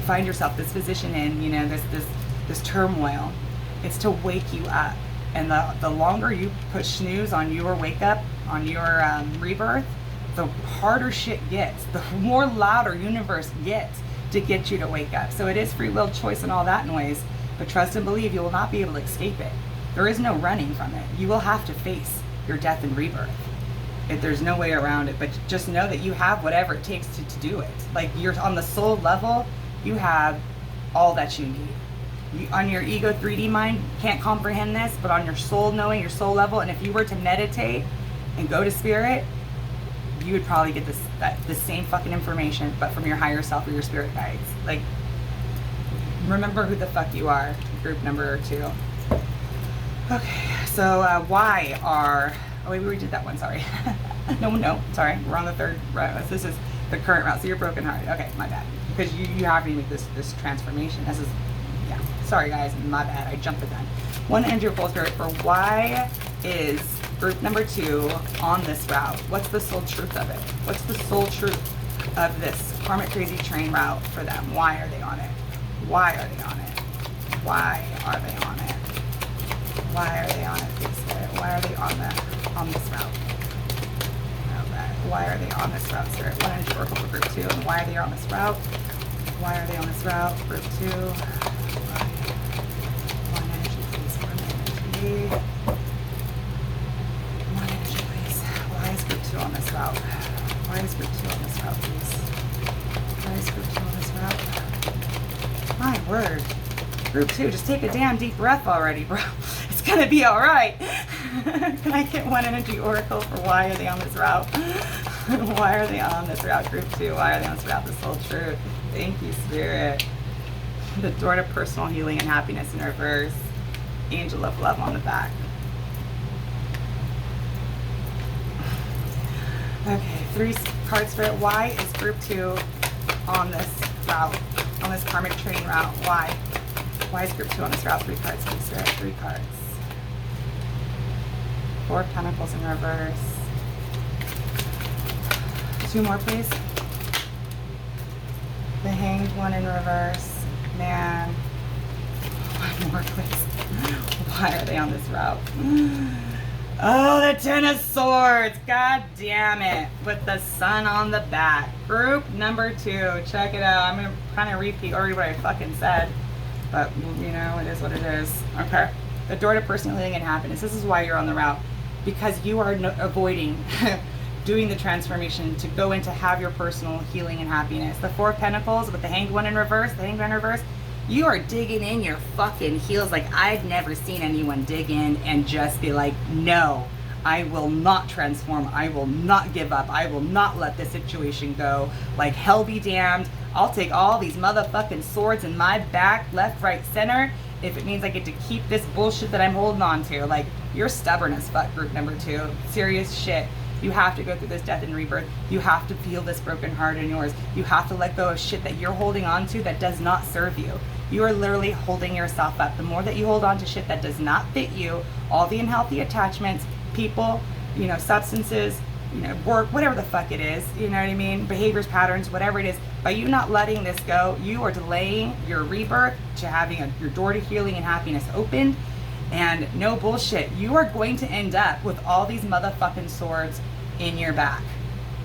find yourself, this position in, you know, this turmoil, it's to wake you up. And the longer you put snooze on your wake up, on your rebirth, the harder shit gets, the more louder universe gets to get you to wake up. So it is free will choice and all that noise, but trust and believe you will not be able to escape it. There is no running from it. You will have to face your death and rebirth. There's no way around it, but just know that you have whatever it takes to do it. Like, you're on the soul level, you have all that you need. On your ego 3D mind, can't comprehend this, but on your soul knowing, your soul level, and if you were to meditate and go to spirit, you would probably get the same fucking information, but from your higher self or your spirit guides. Like, remember who the fuck you are, group number 2. Okay, so why are... Oh, wait, we did that one, sorry. no, sorry. We're on the 3rd route. This is the current route, so you're brokenhearted. Okay, my bad. Because you have to make this transformation. This is... Yeah, sorry guys, my bad. I jumped the gun. One energy of full spirit for why is group number 2 on this route? What's the soul truth of it? What's the soul truth of this karmic crazy train route for them? Why are they on it? Why are they on it? Why are they on it? Why are they on it, please, Spirit? Why are they on this route? Okay. Why are they on this route, Spirit? One energy oracle for group 2, and why are they on this route? Why are they on this route? Group 2. One energy, please. One energy, please. Why is group 2 on this route? Why is group 2 on this route, please? Why is group 2 on this route? My word. Group 2, just take a damn deep breath already, bro. It's gonna be alright. Can I get one energy oracle for why are they on this route? Why are they on this route, group 2? Why are they on this route? The soul truth. Thank you, Spirit. The door to personal healing and happiness in reverse. Angel of love on the back. Okay, 3 cards, Spirit. Why is group 2 on this route? On this karmic train route? Why? Why is group 2 on this route? 3 cards, please, Spirit. 3 cards. 4 Pentacles in reverse. 2 more, please. The Hanged one in reverse. Man. 1 more, please. Why are they on this route? Oh, the 10 of Swords. God damn it. With the sun on the back. Group number 2. Check it out. I'm going to kind of repeat already what I fucking said. But, you know, it is what it is. Okay. The door to personal healing and happiness. This is why you're on the route. Because you are avoiding doing the transformation to go into have your personal healing and happiness. The 4 of Pentacles with the Hanged one in reverse, the Hanged one in reverse, you are digging in your fucking heels like I've never seen anyone dig in and just be like, no, I will not transform. I will not give up. I will not let this situation go. Like, hell be damned. I'll take all these motherfucking swords in my back, left, right, center, if it means I get to keep this bullshit that I'm holding on to. Like, you're stubborn as fuck, group number 2. Serious shit. You have to go through this death and rebirth. You have to feel this broken heart in yours. You have to let go of shit that you're holding on to that does not serve you. You are literally holding yourself up. The more that you hold on to shit that does not fit you, all the unhealthy attachments, people, you know, substances, you know, work, whatever the fuck it is, you know what I mean? Behaviors, patterns, whatever it is. By you not letting this go, you are delaying your rebirth to having your door to healing and happiness opened. And no bullshit, you are going to end up with all these motherfucking swords in your back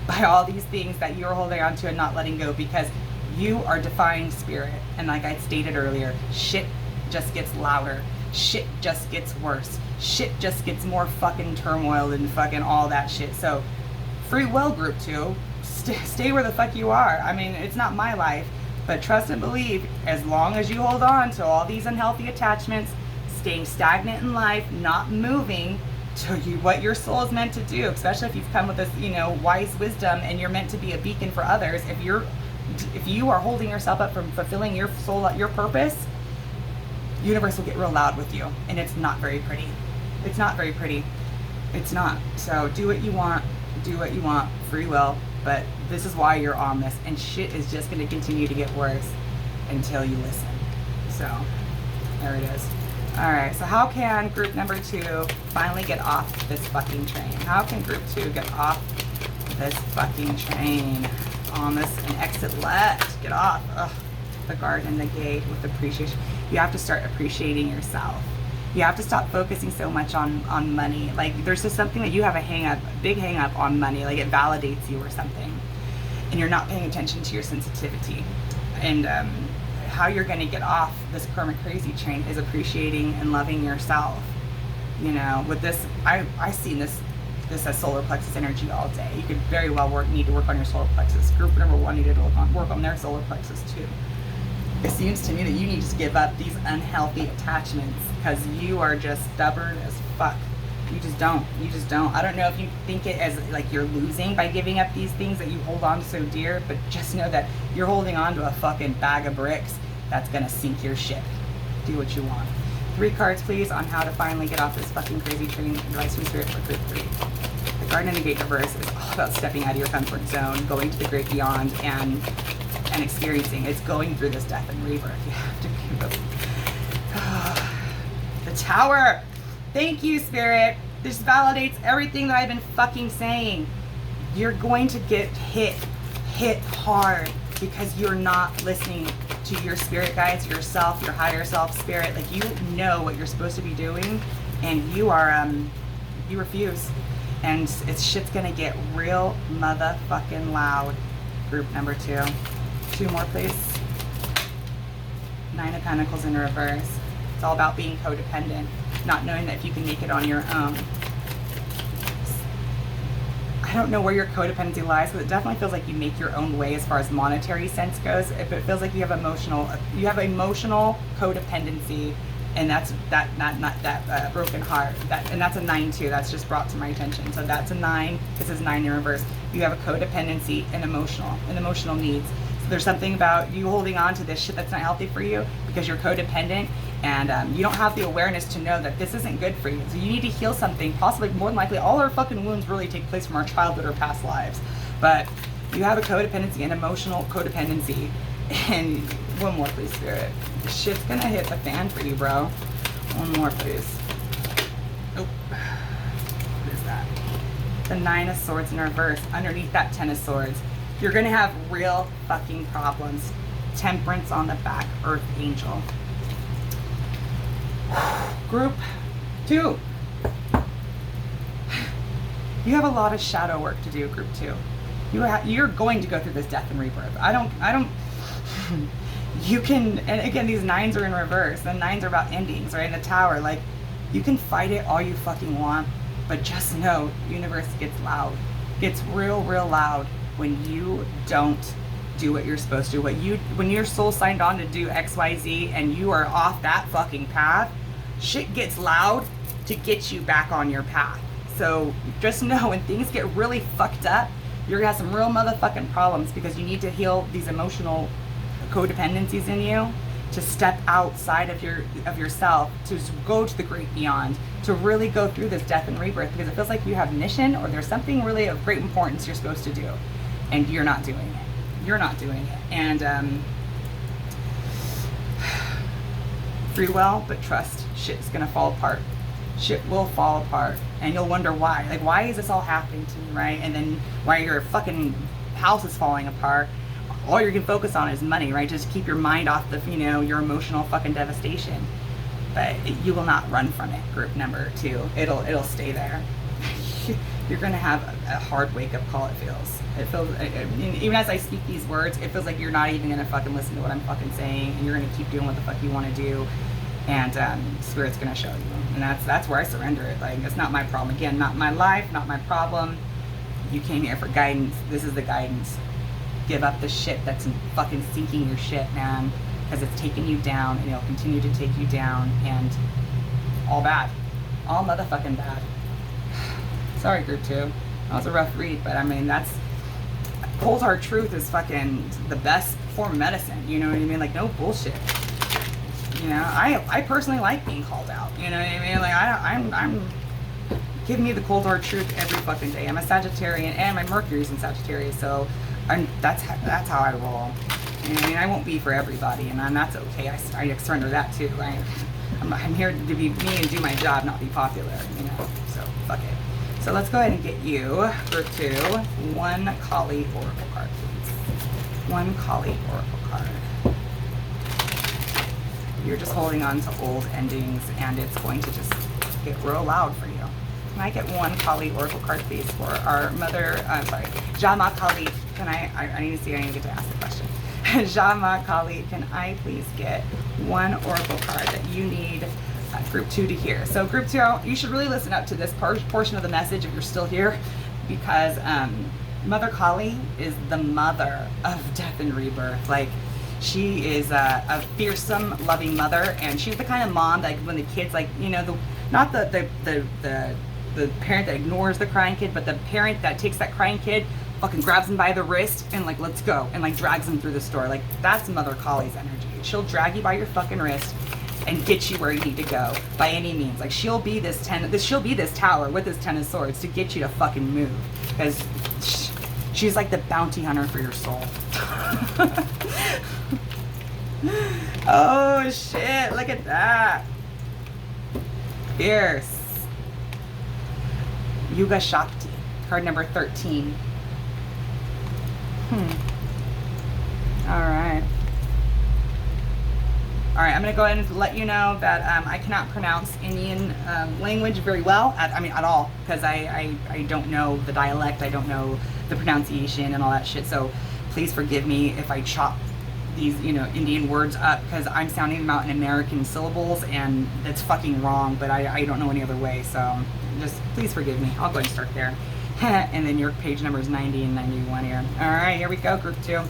by all these things that you're holding on to and not letting go, because you are defying spirit. And like I stated earlier, shit just gets louder. Shit just gets worse. Shit just gets more fucking turmoil and fucking all that shit. So free will, group 2, stay where the fuck you are. I mean, it's not my life, but trust and believe, as long as you hold on to all these unhealthy attachments, staying stagnant in life, not moving to what your soul is meant to do, especially if you've come with this, you know, wise wisdom and you're meant to be a beacon for others. If you are holding yourself up from fulfilling your soul, your purpose, the universe will get real loud with you, and it's not very pretty. It's not very pretty. It's not. So do what you want. Do what you want. Free will. But this is why you're on this, and shit is just going to continue to get worse until you listen. So there it is. All right, so how can group number 2 finally get off this fucking train? How can group 2 get off this fucking train on this and exit left? Get off. Ugh. The garden, the gate with appreciation. You have to start appreciating yourself. You have to stop focusing so much on money. Like, there's just something that you have a big hang up on money. Like, it validates you or something. And you're not paying attention to your sensitivity. And how you're going to get off this karmic crazy train is appreciating and loving yourself. You know, with this, I see this as solar plexus energy all day. You could very well need to work on your solar plexus. Group number 1 needed to work on their solar plexus too. It seems to me that you need to give up these unhealthy attachments because you are just stubborn as fuck. You just don't. I don't know if you think it as like you're losing by giving up these things that you hold on to so dear, but just know that you're holding on to a fucking bag of bricks that's gonna sink your ship. Do what you want. 3 cards, please, on how to finally get off this fucking crazy train. Advice from Spirit for group 3. The Garden and the Gate reverse is all about stepping out of your comfort zone, going to the great beyond, and experiencing. It's going through this death and rebirth. You have to be the Tower. Thank you, Spirit. This validates everything that I've been fucking saying. You're going to get hit hard because you're not listening to your spirit guides, yourself, your higher self, spirit. Like, you know what you're supposed to be doing, and you are you refuse, and shit's gonna get real motherfucking loud. Group number 2. 2 more, please. 9 of Pentacles in reverse. It's all about being codependent, not knowing that if you can make it on your own. I don't know where your codependency lies, but it definitely feels like you make your own way as far as monetary sense goes. If it feels like you have emotional codependency, and that's that broken heart. And that's a 9 too. That's just brought to my attention. So that's a 9. This is 9 in reverse. You have a codependency and emotional needs. So there's something about you holding on to this shit that's not healthy for you because you're codependent, and you don't have the awareness to know that this isn't good for you. So you need to heal something. Possibly, more than likely, all our fucking wounds really take place from our childhood or past lives. But you have a codependency, an emotional codependency. And 1 more, please, Spirit. This shit's gonna hit the fan for you, bro. 1 more, please. Oh, what is that? The 9 of Swords in reverse. Underneath that 10 of Swords, you're gonna have real fucking problems. Temperance on the back, Earth Angel. Group 2. You have a lot of shadow work to do, Group 2. You're going to go through this death and rebirth. I don't. You can, and again, these 9s are in reverse. The 9s are about endings, right? In the Tower, like, you can fight it all you fucking want, but just know, universe gets loud. Gets real loud when you don't do what you're supposed to. When your soul signed on to do XYZ and you are off that fucking path, shit gets loud to get you back on your path. So just know, when things get really fucked up, you're gonna have some real motherfucking problems because you need to heal these emotional codependencies in you, to step outside of yourself, to go to the great beyond, to really go through this death and rebirth, because it feels like you have mission or there's something really of great importance you're supposed to do, and you're not doing it. And free will, but trust, shit's gonna fall apart. Shit will fall apart, and you'll wonder why. Like, why is this all happening to me, right? And then why your fucking house is falling apart. All you can focus on is money, right? Just keep your mind off the, your emotional fucking devastation. But you will not run from it, group number 2. It'll stay there. You're gonna have a hard wake-up call, it feels. It feels, even as I speak these words, it feels like you're not even gonna fucking listen to what I'm fucking saying, and you're gonna keep doing what the fuck you wanna do, and Spirit's gonna show you. And that's where I surrender it. Like, it's not my problem. Again, not my life, not my problem. You came here for guidance. This is the guidance. Give up the shit that's fucking sinking your shit, man, because it's taking you down, and it'll continue to take you down, and all bad. All motherfucking bad. Sorry, group 2. That was a rough read, but I mean, that's, cold hard truth is fucking the best form of medicine, you know what I mean? Like, no bullshit. I personally like being called out, you know what I mean? Like, I'm giving me the cold hard truth every fucking day. I'm a Sagittarian, and my Mercury's in Sagittarius, so that's how I roll. I mean, I won't be for everybody, and that's okay. I surrender that too, right? I'm here to be me and do my job, not be popular, so fuck it. So let's go ahead and get you, group 2, 1 Kali Oracle card, please. 1 Kali Oracle card. You're just holding on to old endings, and it's going to just get real loud for you. Can I get 1 Kali Oracle card, please, for our mother, Jama Kali? I need to get to ask the question. Jama Kali, can I please get 1 Oracle card that you need group 2 to here. So group 2, you should really listen up to this portion of the message if you're still here, because Mother Kali is the mother of death and rebirth. Like, she is a fearsome, loving mother, and she's the kind of mom that, like, when the kids, like, you know, not the parent that ignores the crying kid, but the parent that takes that crying kid, fucking grabs him by the wrist and, like, let's go, and, like, drags him through the store. Like, that's Mother Kali's energy. She'll drag you by your fucking wrist and get you where you need to go by any means. Like, she'll be this tower with this 10 of swords to get you to fucking move, because she's like the bounty hunter for your soul. Oh shit, look at that. Fierce. Yuga Shakti, card number 13. Alright. Alright, I'm going to go ahead and let you know that I cannot pronounce Indian language very well, at all, because I don't know the dialect, I don't know the pronunciation and all that shit, so please forgive me if I chop these, you know, Indian words up, because I'm sounding them out in American syllables, and that's fucking wrong, but I don't know any other way, so just please forgive me. I'll go ahead and start there. And then your page number is 90 and 91 here. Alright, here we go, group 2.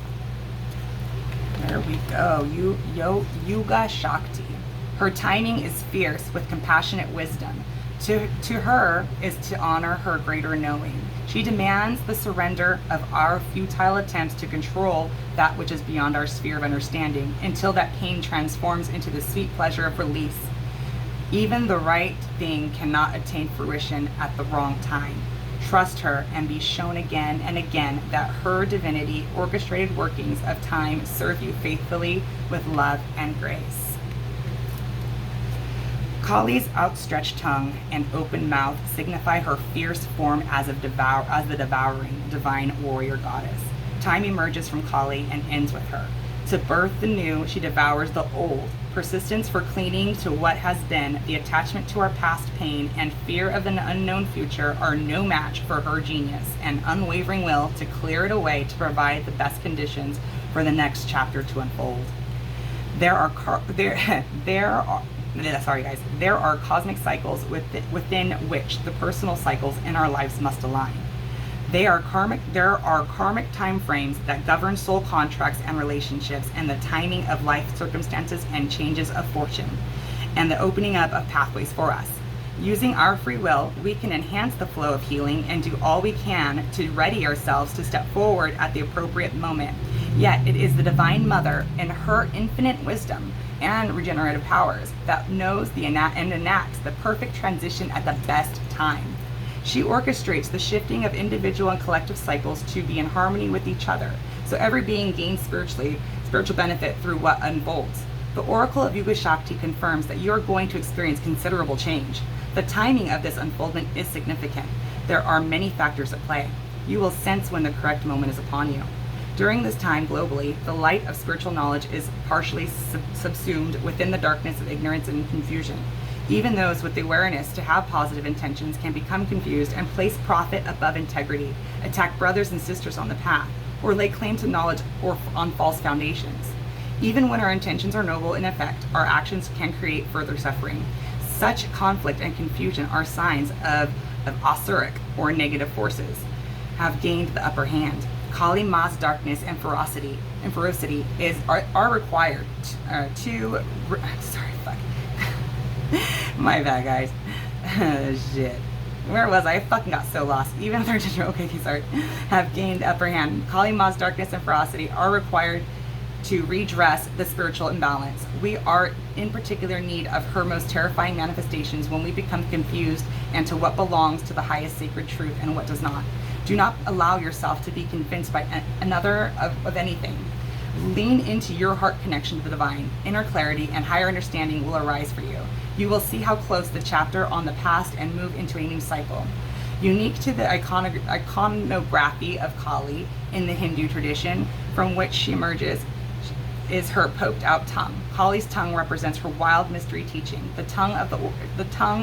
There we go. Yuga Shakti. Her timing is fierce with compassionate wisdom. To her is to honor her greater knowing. She demands the surrender of our futile attempts to control that which is beyond our sphere of understanding, until that pain transforms into the sweet pleasure of release. Even the right thing cannot attain fruition at the wrong time. Trust her and be shown again and again that her divinity orchestrated workings of time serve you faithfully with love and grace. Kali's outstretched tongue and open mouth signify her fierce form as the devouring divine warrior goddess. Time emerges from Kali and ends with her. To birth the new, she devours the old. Persistence for clinging to what has been, the attachment to our past pain, and fear of an unknown future are no match for her genius and unwavering will to clear it away to provide the best conditions for the next chapter to unfold. There are cosmic cycles within which the personal cycles in our lives must align. There are karmic time frames that govern soul contracts and relationships, and the timing of life circumstances and changes of fortune, and the opening up of pathways for us. Using our free will, we can enhance the flow of healing and do all we can to ready ourselves to step forward at the appropriate moment. Yet it is the Divine Mother in her infinite wisdom and regenerative powers that knows and enacts the perfect transition at the best time. She orchestrates the shifting of individual and collective cycles to be in harmony with each other, so every being gains spiritual benefit through what unfolds. The Oracle of Yuga Shakti confirms that you are going to experience considerable change. The timing of this unfoldment is significant. There are many factors at play. You will sense when the correct moment is upon you. During this time, globally, the light of spiritual knowledge is partially subsumed within the darkness of ignorance and confusion. Even those with the awareness to have positive intentions can become confused and place profit above integrity, attack brothers and sisters on the path, or lay claim to knowledge or on false foundations. Even when our intentions are noble in effect, our actions can create further suffering. Such conflict and confusion are signs of asuric or negative forces have gained the upper hand. Kali Ma's darkness and ferocity are required to sorry, fuck. My bad, guys. Shit. Where was I? I fucking got so lost. Even if they're just okay, sorry. Have gained upper hand. Kali Ma's darkness and ferocity are required to redress the spiritual imbalance. We are in particular need of her most terrifying manifestations when we become confused and to what belongs to the highest sacred truth and what does not. Do not allow yourself to be convinced by another of anything. Lean into your heart connection to the divine. Inner clarity and higher understanding will arise for you. You will see how close the chapter on the past and move into a new cycle. Unique to the iconography of Kali in the Hindu tradition from which she emerges is her poked out tongue. Kali's tongue represents her wild mystery teaching. The tongue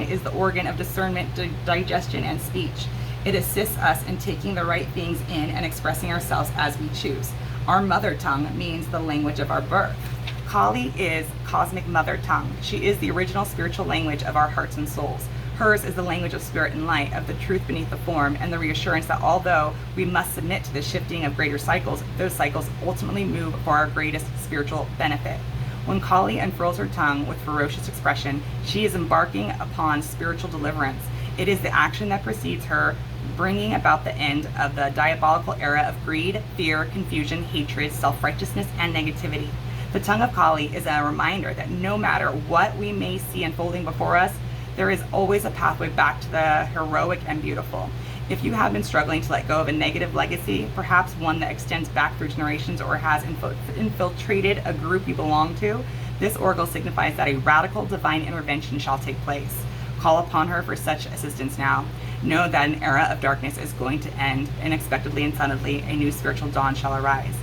is the organ of discernment, digestion, and speech. It assists us in taking the right things in and expressing ourselves as we choose. Our mother tongue means the language of our birth. Kali is cosmic mother tongue. She is the original spiritual language of our hearts and souls. Hers is the language of spirit and light, of the truth beneath the form, and the reassurance that although we must submit to the shifting of greater cycles, those cycles ultimately move for our greatest spiritual benefit. When Kali unfurls her tongue with ferocious expression, she is embarking upon spiritual deliverance. It is the action that precedes her bringing about the end of the diabolical era of greed, fear, confusion, hatred, self-righteousness, and negativity. The tongue of Kali is a reminder that no matter what we may see unfolding before us, there is always a pathway back to the heroic and beautiful. If you have been struggling to let go of a negative legacy, perhaps one that extends back through generations or has infiltrated a group you belong to, this oracle signifies that a radical divine intervention shall take place. Call upon her for such assistance now. Know that an era of darkness is going to end. Unexpectedly and suddenly, a new spiritual dawn shall arise.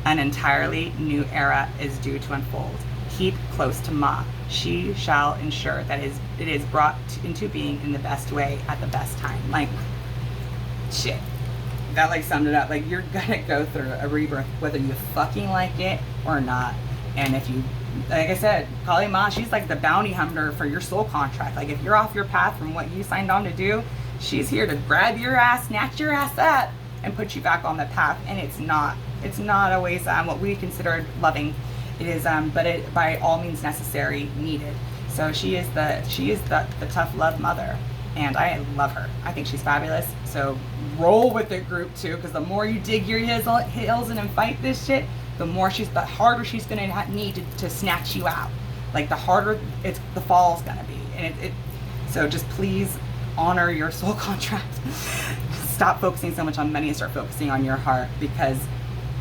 An entirely new era is due to unfold. Keep close to Ma. She shall ensure that it is brought into being in the best way at the best time. Like, shit. That like summed it up. Like, you're gonna go through a rebirth whether you fucking like it or not. And if you, like I said, Kali Ma, she's like the bounty hunter for your soul contract. Like, if you're off your path from what you signed on to do, she's here to grab your ass, snatch your ass up, and put you back on the path. And it's not always what we consider loving. It is, but it by all means necessary, needed. So she is the tough love mother, and I love her. I think she's fabulous. So roll with it, group 2, because the more you dig your heels in and fight this shit, the harder she's gonna need to snatch you out. Like, the harder the fall's gonna be. And so just please honor your soul contract. Stop focusing so much on money and start focusing on your heart, because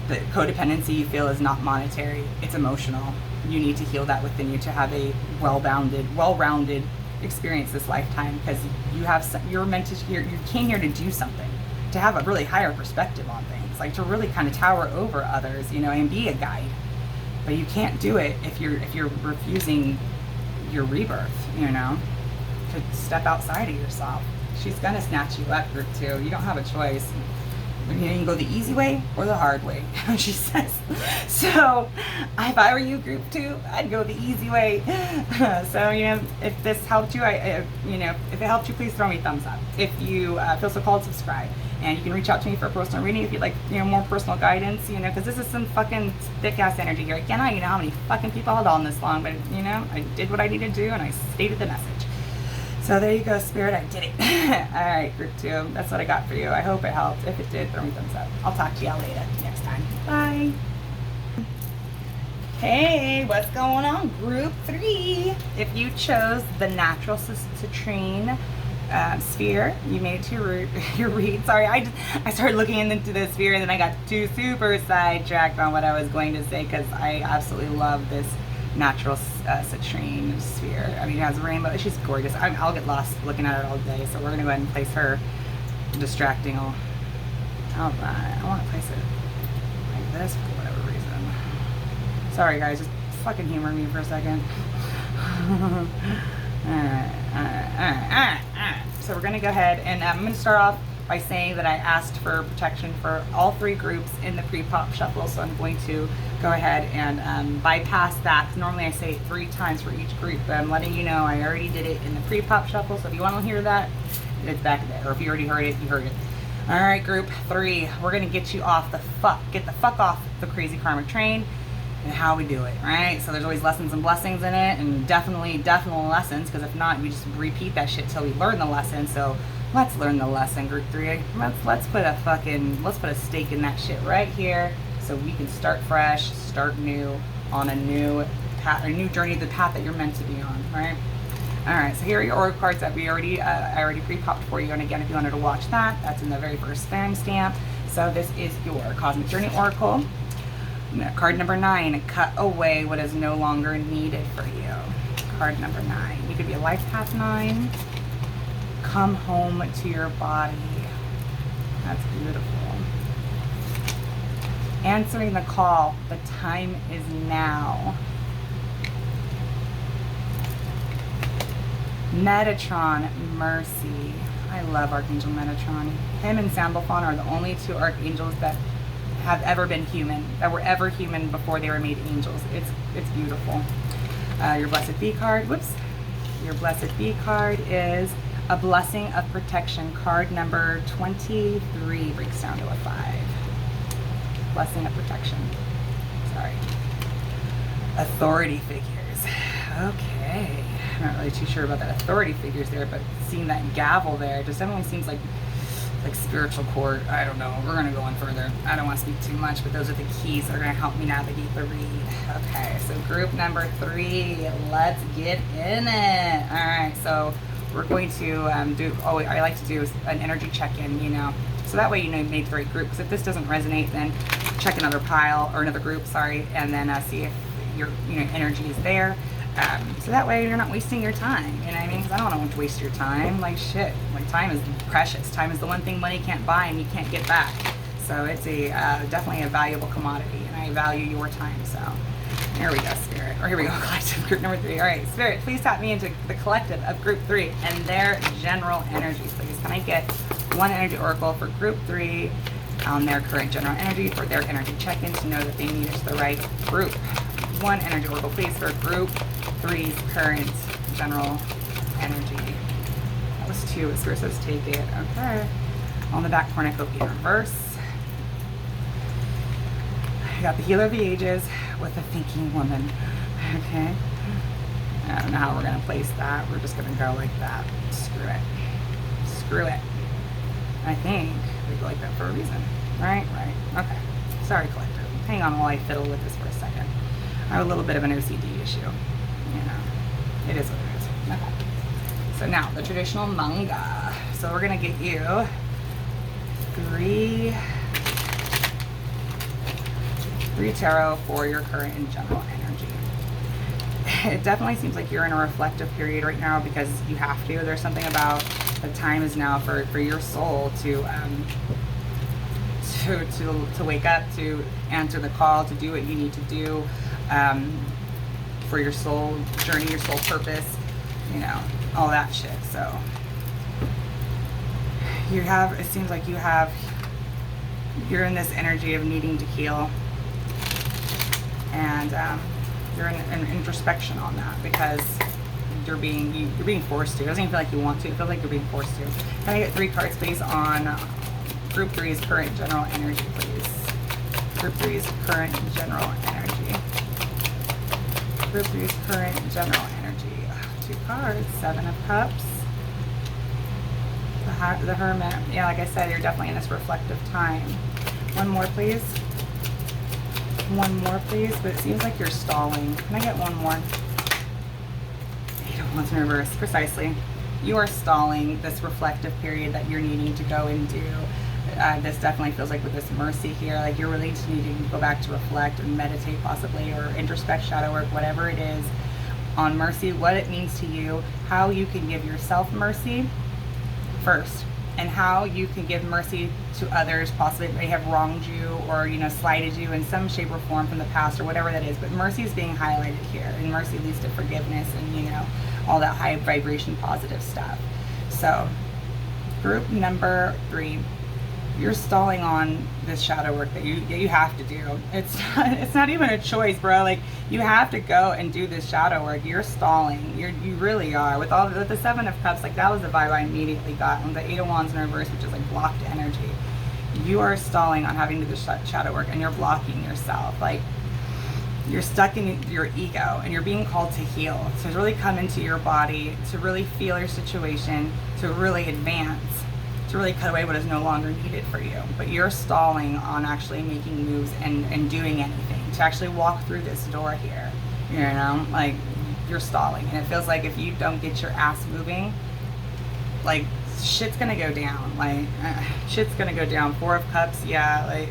the codependency you feel is not monetary, it's emotional. You need to heal that within you to have a well-rounded experience this lifetime, because you're meant to, you came here to do something, to have a really higher perspective on things, like to really kind of tower over others, and be a guide. But you can't do it if you're refusing your rebirth, to step outside of yourself. She's gonna snatch you up, group 2. You don't have a choice. You can go the easy way or the hard way, she says. So if I were you, group 2, I'd go the easy way. So, if this helped you, if it helped you, please throw me a thumbs up. If you feel so called, subscribe. And you can reach out to me for a personal reading if you'd like, more personal guidance, because this is some fucking thick-ass energy here. I cannot know how many fucking people held on this long, but, I did what I needed to do, and I stated the message. So there you go, Spirit, I did it. All right, group 2, that's what I got for you. I hope it helped. If it did, throw me a thumbs up. I'll talk to y'all later next time. Bye. Hey, what's going on, group 3? If you chose the natural citrine sphere, you made it to your read. Sorry, I started looking into the sphere, and then I got too super sidetracked on what I was going to say, because I absolutely love this natural citrine sphere. I mean, it has a rainbow. She's gorgeous. I'll get lost looking at it all day, so we're gonna go ahead and place her distracting. All right, I want to place it like this for whatever reason. Sorry guys, just fucking humor me for a second. Alright. So we're gonna go ahead and I'm gonna start off by saying that I asked for protection for all 3 groups in the pre-pop shuffle, so I'm going to go ahead and bypass that. Normally I say it 3 times for each group, but I'm letting you know I already did it in the pre-pop shuffle, so if you want to hear that, it's back there. Or if you already heard it, you heard it. Alright, group 3, we're gonna get you off get the fuck off the crazy karmic train, and how we do it, right? So there's always lessons and blessings in it, and definitely lessons, because if not, we just repeat that shit till we learn the lesson. So let's learn the lesson, group 3. Let's put a stake in that shit right here, so we can start fresh, start new, on a new path, a new journey, the path that you're meant to be on, right? All right, so here are your oracle cards that I already pre-popped for you. And again, if you wanted to watch that, that's in the very first spam stamp. So this is your Cosmic Journey Oracle. Card number 9, cut away what is no longer needed for you. Card number 9, you could be a life path 9. Come home to your body. That's beautiful. Answering the call, the time is now. Metatron, mercy. I love Archangel Metatron. Him and Sandalphon are the only 2 archangels that have ever been human, that were ever human before they were made angels. It's beautiful. Your Blessed Bee card, whoops. Your Blessed Bee card is a Blessing of Protection. Card number 23 breaks down to a 5. Blessing of Protection. Sorry. Authority figures. Okay. I'm not really too sure about that authority figures there, but seeing that gavel there just definitely seems like spiritual court. I don't know. We're going to go on further. I don't want to speak too much, but those are the keys that are going to help me navigate the read. Okay, so group number 3. Let's get in it. All right, so we're going to do, I like to do an energy check-in, you know. So that way you know you made the right group. Because if this doesn't resonate, then check another pile, or another group, sorry, and then see if your energy is there. So that way you're not wasting your time, you know what I mean? Because I don't want to waste your time. Like shit, like time is precious. Time is the one thing money can't buy and you can't get back. So it's a definitely a valuable commodity, and I value your time. So here we go, Spirit. Or here we go, collective group number 3. All right, Spirit, please tap me into the collective of group 3 and their general energy, please. Can I get one energy oracle for group 3 on their current general energy, for their energy check-in, to know that they need the right group? One energy oracle, please, for group 3's current general energy. That was 2. Spirit says take it. Okay. On the back cornucopia in reverse. I got the Healer of the Ages with a Thinking Woman. Okay. I don't know how we're going to place that. We're just going to go like that. Screw it. Screw it. I think we go like that for a reason. Right? Right. Okay. Sorry, collective. Hang on while I fiddle with this for a second. I have a little bit of an OCD issue. You know, it is what it is. Okay. So now, the traditional manga. So we're going to get you 3 tarot for your current and general energy. It definitely seems like you're in a reflective period right now because you have to. There's something about the time is now for your soul to wake up, to answer the call, to do what you need to do. For your soul journey, your soul purpose, you know, all that shit. So you have, it seems like you're in this energy of needing to heal, and you're in introspection on that because you're being forced to. It doesn't even feel like you want to. It feels like you're being forced to. Can I get 3 cards, please, on group 3's current general energy, please? Group 3's current general energy. Group 3's current general energy. 2 cards. 7 of Cups. The Hermit. Yeah, like I said, you're definitely in this reflective time. One more, please. One more, please. But it seems like you're stalling. Can I get one more? 8 of Wands in reverse. Precisely. You are stalling this reflective period that you're needing to go and do. This definitely feels like with this mercy here, like you're really needing to go back to reflect and meditate possibly, or introspect, shadow work, whatever it is, on mercy, what it means to you, how you can give yourself mercy first, and how you can give mercy to others, possibly they have wronged you or, you know, slighted you in some shape or form from the past or whatever that is. But mercy is being highlighted here, and mercy leads to forgiveness and, you know, all that high vibration positive stuff. So group number 3, you're stalling on this shadow work that you have to do. It's not even a choice, bro. Like, you have to go and do this shadow work. You're stalling. You really are. With the 7 of Cups, like that was the vibe I immediately got. And the 8 of Wands in reverse, which is like blocked energy. You are stalling on having to do the shadow work, and you're blocking yourself. Like, you're stuck in your ego, and you're being called to heal, to really come into your body, to really feel your situation, to really advance, to really cut away what is no longer needed for you. But you're stalling on actually making moves and doing anything to actually walk through this door here. You know, like, you're stalling, and it feels like if you don't get your ass moving, like, shit's gonna go down. Like, shit's gonna go down. 4 of Cups, yeah, like,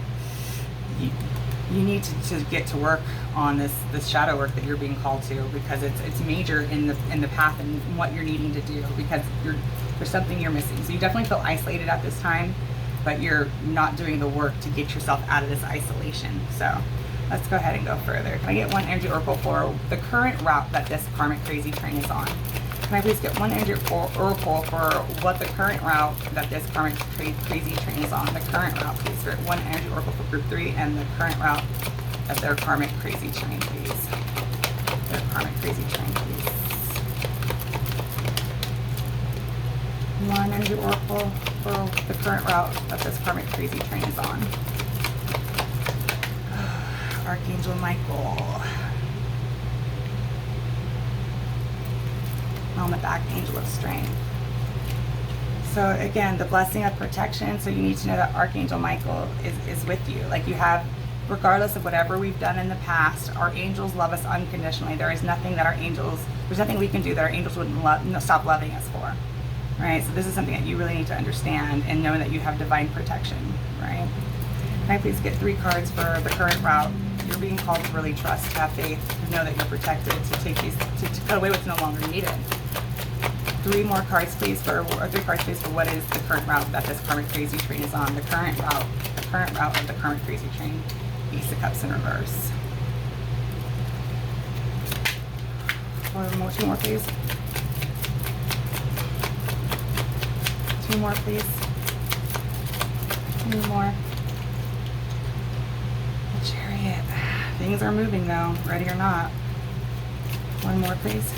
you need to get to work on this shadow work that you're being called to, because it's major in the path and what you're needing to do, because there's something you're missing. So you definitely feel isolated at this time, but you're not doing the work to get yourself out of this isolation. So let's go ahead and go further. Can I get one energy oracle for the current route that this karmic crazy train is on? Can I please get one energy oracle for what the current route that this karmic crazy train is on? The current route, please. For one energy oracle for group 3 and the current route of their karmic crazy train, please. Their karmic crazy train, please. One energy oracle for the current route that this karmic crazy train is on. Archangel Michael. On the back, Angel of Strength. So again, the blessing of protection. So you need to know that Archangel Michael is with you. Like you have, regardless of whatever we've done in the past, our angels love us unconditionally. There is nothing that our angels, there's nothing we can do that our angels wouldn't stop loving us for. Right? So this is something that you really need to understand and know that you have divine protection. Right? Can I please get 3 cards for the current route? You're being called to really trust, to have faith, to know that you're protected, to take these, to cut away what's no longer needed. 3 more cards, please, or 3 cards, please, for what is the current route that this karmic crazy train is on. The current route of the karmic crazy train. Ace of Cups in reverse. 2 more, please. 2 more, please. 2 more. The Chariot. Things are moving though, ready or not. 1 more, please.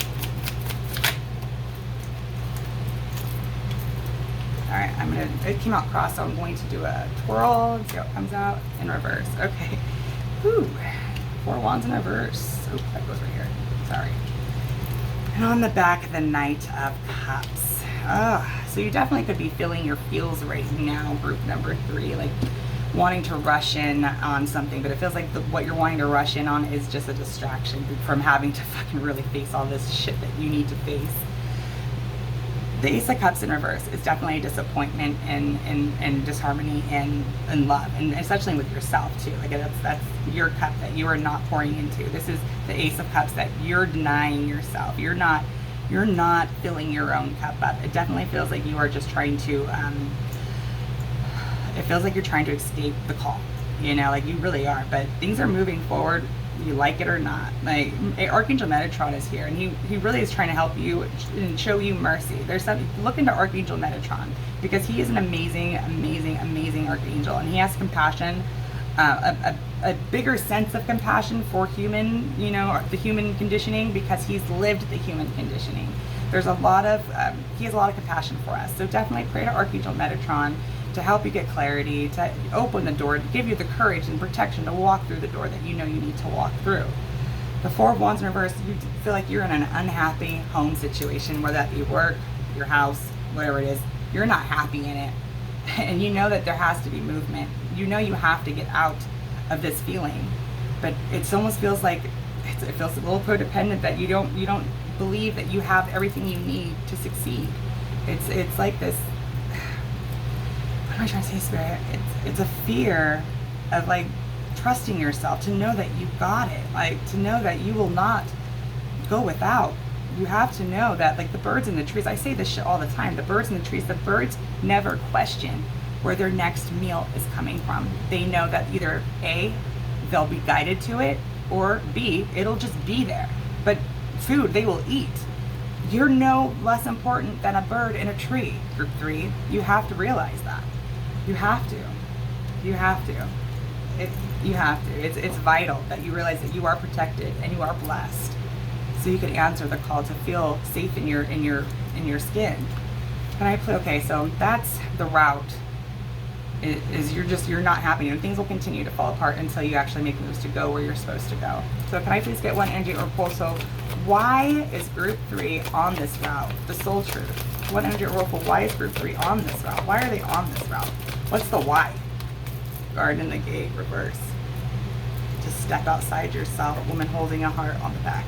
Alright, it came out cross, so I'm going to do a twirl and see how it comes out in reverse. Okay. Whew. 4 wands in reverse. Oh, that goes right here. Sorry. And on the back, the Knight of Cups. So you definitely could be feeling your feels right now, group number 3, like wanting to rush in on something, but it feels like what you're wanting to rush in on is just a distraction from having to fucking really face all this shit that you need to face. The Ace of Cups in reverse is definitely a disappointment and disharmony and love, and especially with yourself too. Like that's your cup that you are not pouring into. This is the Ace of Cups that you're denying yourself. You're not filling your own cup up. It definitely feels like you are just trying to. It feels like you're trying to escape the call. You know, like you really are. But things are moving forward. You like it or not. Like Archangel Metatron is here, and he really is trying to help you and show you mercy. Look into Archangel Metatron, because he is an amazing archangel, and he has compassion, a bigger sense of compassion for human, you know, the human conditioning, because he's lived the human conditioning. There's a lot of he has a lot of compassion for us. So definitely pray to Archangel Metatron to help you get clarity, to open the door, to give you the courage and protection to walk through the door that you know you need to walk through. The 4 of Wands in reverse, you feel like you're in an unhappy home situation, whether that be work, your house, whatever it is. You're not happy in it. And you know that there has to be movement. You know you have to get out of this feeling. But it almost feels like, it feels a little codependent that you don't believe that you have everything you need to succeed. It's like this, what am I trying to say, Spirit? It's a fear of like trusting yourself, to know that you got it, like to know that you will not go without. You have to know that, like the birds in the trees, I say this shit all the time, the birds in the trees, the birds never question where their next meal is coming from. They know that either A, they'll be guided to it, or B, it'll just be there. But food they will eat. You're no less important than a bird in a tree, group 3. You have to realize that. You have to. You have to. You have to. It's vital that you realize that you are protected and you are blessed, so you can answer the call to feel safe in your skin. Can I play? Okay, so that's the route. Is you're not happy, and things will continue to fall apart until you actually make moves to go where you're supposed to go. So can I please get one energy oracle? So why is group 3 on this route? The soul truth. One energy oracle. Why is group 3 on this route? Why are they on this route? What's the why? Guard in the gate, reverse. To step outside yourself. A woman holding a heart on the back.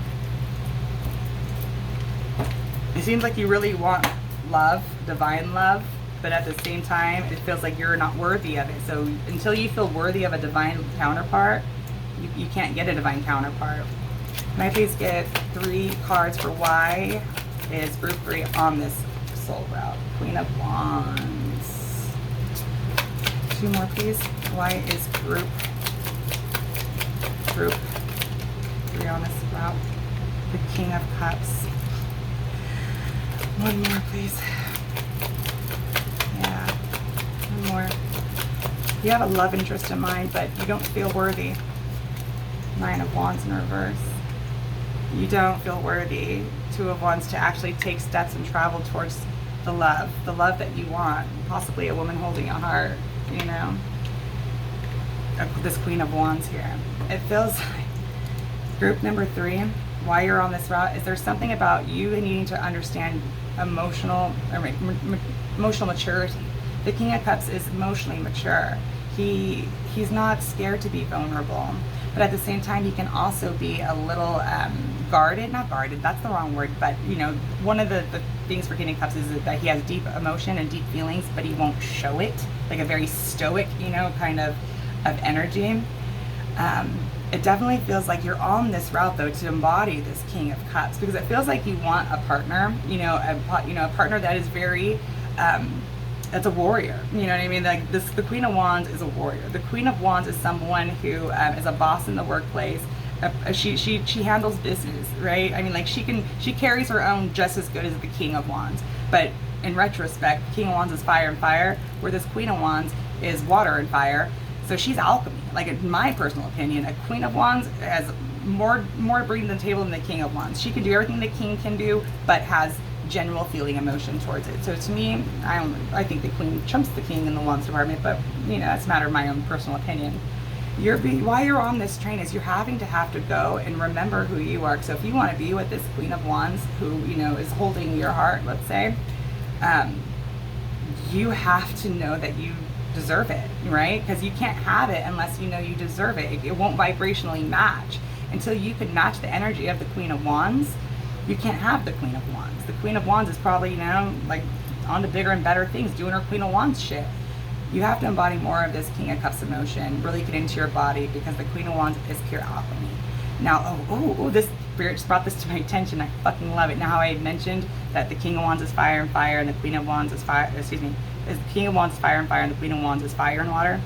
It seems like you really want love, divine love, but at the same time, it feels like you're not worthy of it. So until you feel worthy of a divine counterpart, you can't get a divine counterpart. Can I please get 3 cards for why is group 3 on this soul route? Queen of Wands. 2 more, please. Why is group 3 on this route? The King of Cups. One more, please. Yeah, one more. You have a love interest in mind, but you don't feel worthy. Nine of Wands in reverse. You don't feel worthy. Two of Wands to actually take steps and travel towards the love that you want. Possibly a woman holding a heart, you know. This Queen of Wands here. It feels like group number 3, why you're on this route, is there something about you needing to understand emotional maturity. The King of Cups is emotionally mature. He's not scared to be vulnerable, but at the same time he can also be a little guarded, not guarded, that's the wrong word, but you know, one of the things for King of Cups is that he has deep emotion and deep feelings, but he won't show it, like a very stoic, you know, kind of energy. It definitely feels like you're on this route though to embody this King of Cups, because it feels like you want a partner, a partner that is very, that's a warrior. You know what I mean? Like this, the Queen of Wands is a warrior. The Queen of Wands is someone who is a boss in the workplace. She handles business, right? I mean, like she carries her own just as good as the King of Wands. But in retrospect, King of Wands is fire and fire, where this Queen of Wands is water and fire. So she's alchemy. Like in my personal opinion, a Queen of Wands has more bringing to the table than the King of Wands. She can do everything the King can do, but has general feeling emotion towards it. So to me, I think the Queen trumps the King in the Wands department, but you know, that's a matter of my own personal opinion. Why you're on this train is you're having to go and remember who you are. So if you want to be with this Queen of Wands who, you know, is holding your heart, let's say, you have to know that you deserve it, right? Because you can't have it unless you know you deserve it. It won't vibrationally match. Until you can match the energy of the Queen of Wands, you can't have the Queen of Wands. The Queen of Wands is probably, you know, like on to bigger and better things, doing her Queen of Wands shit. You have to embody more of this King of Cups emotion, really get into your body, because the Queen of Wands is pure alchemy. Now, this spirit just brought this to my attention. I fucking love it. Now, how I had mentioned that the King of Wands is fire and fire, and the Queen of Wands is fire, is the King of Wands is fire and fire, and the Queen of Wands is fire and water.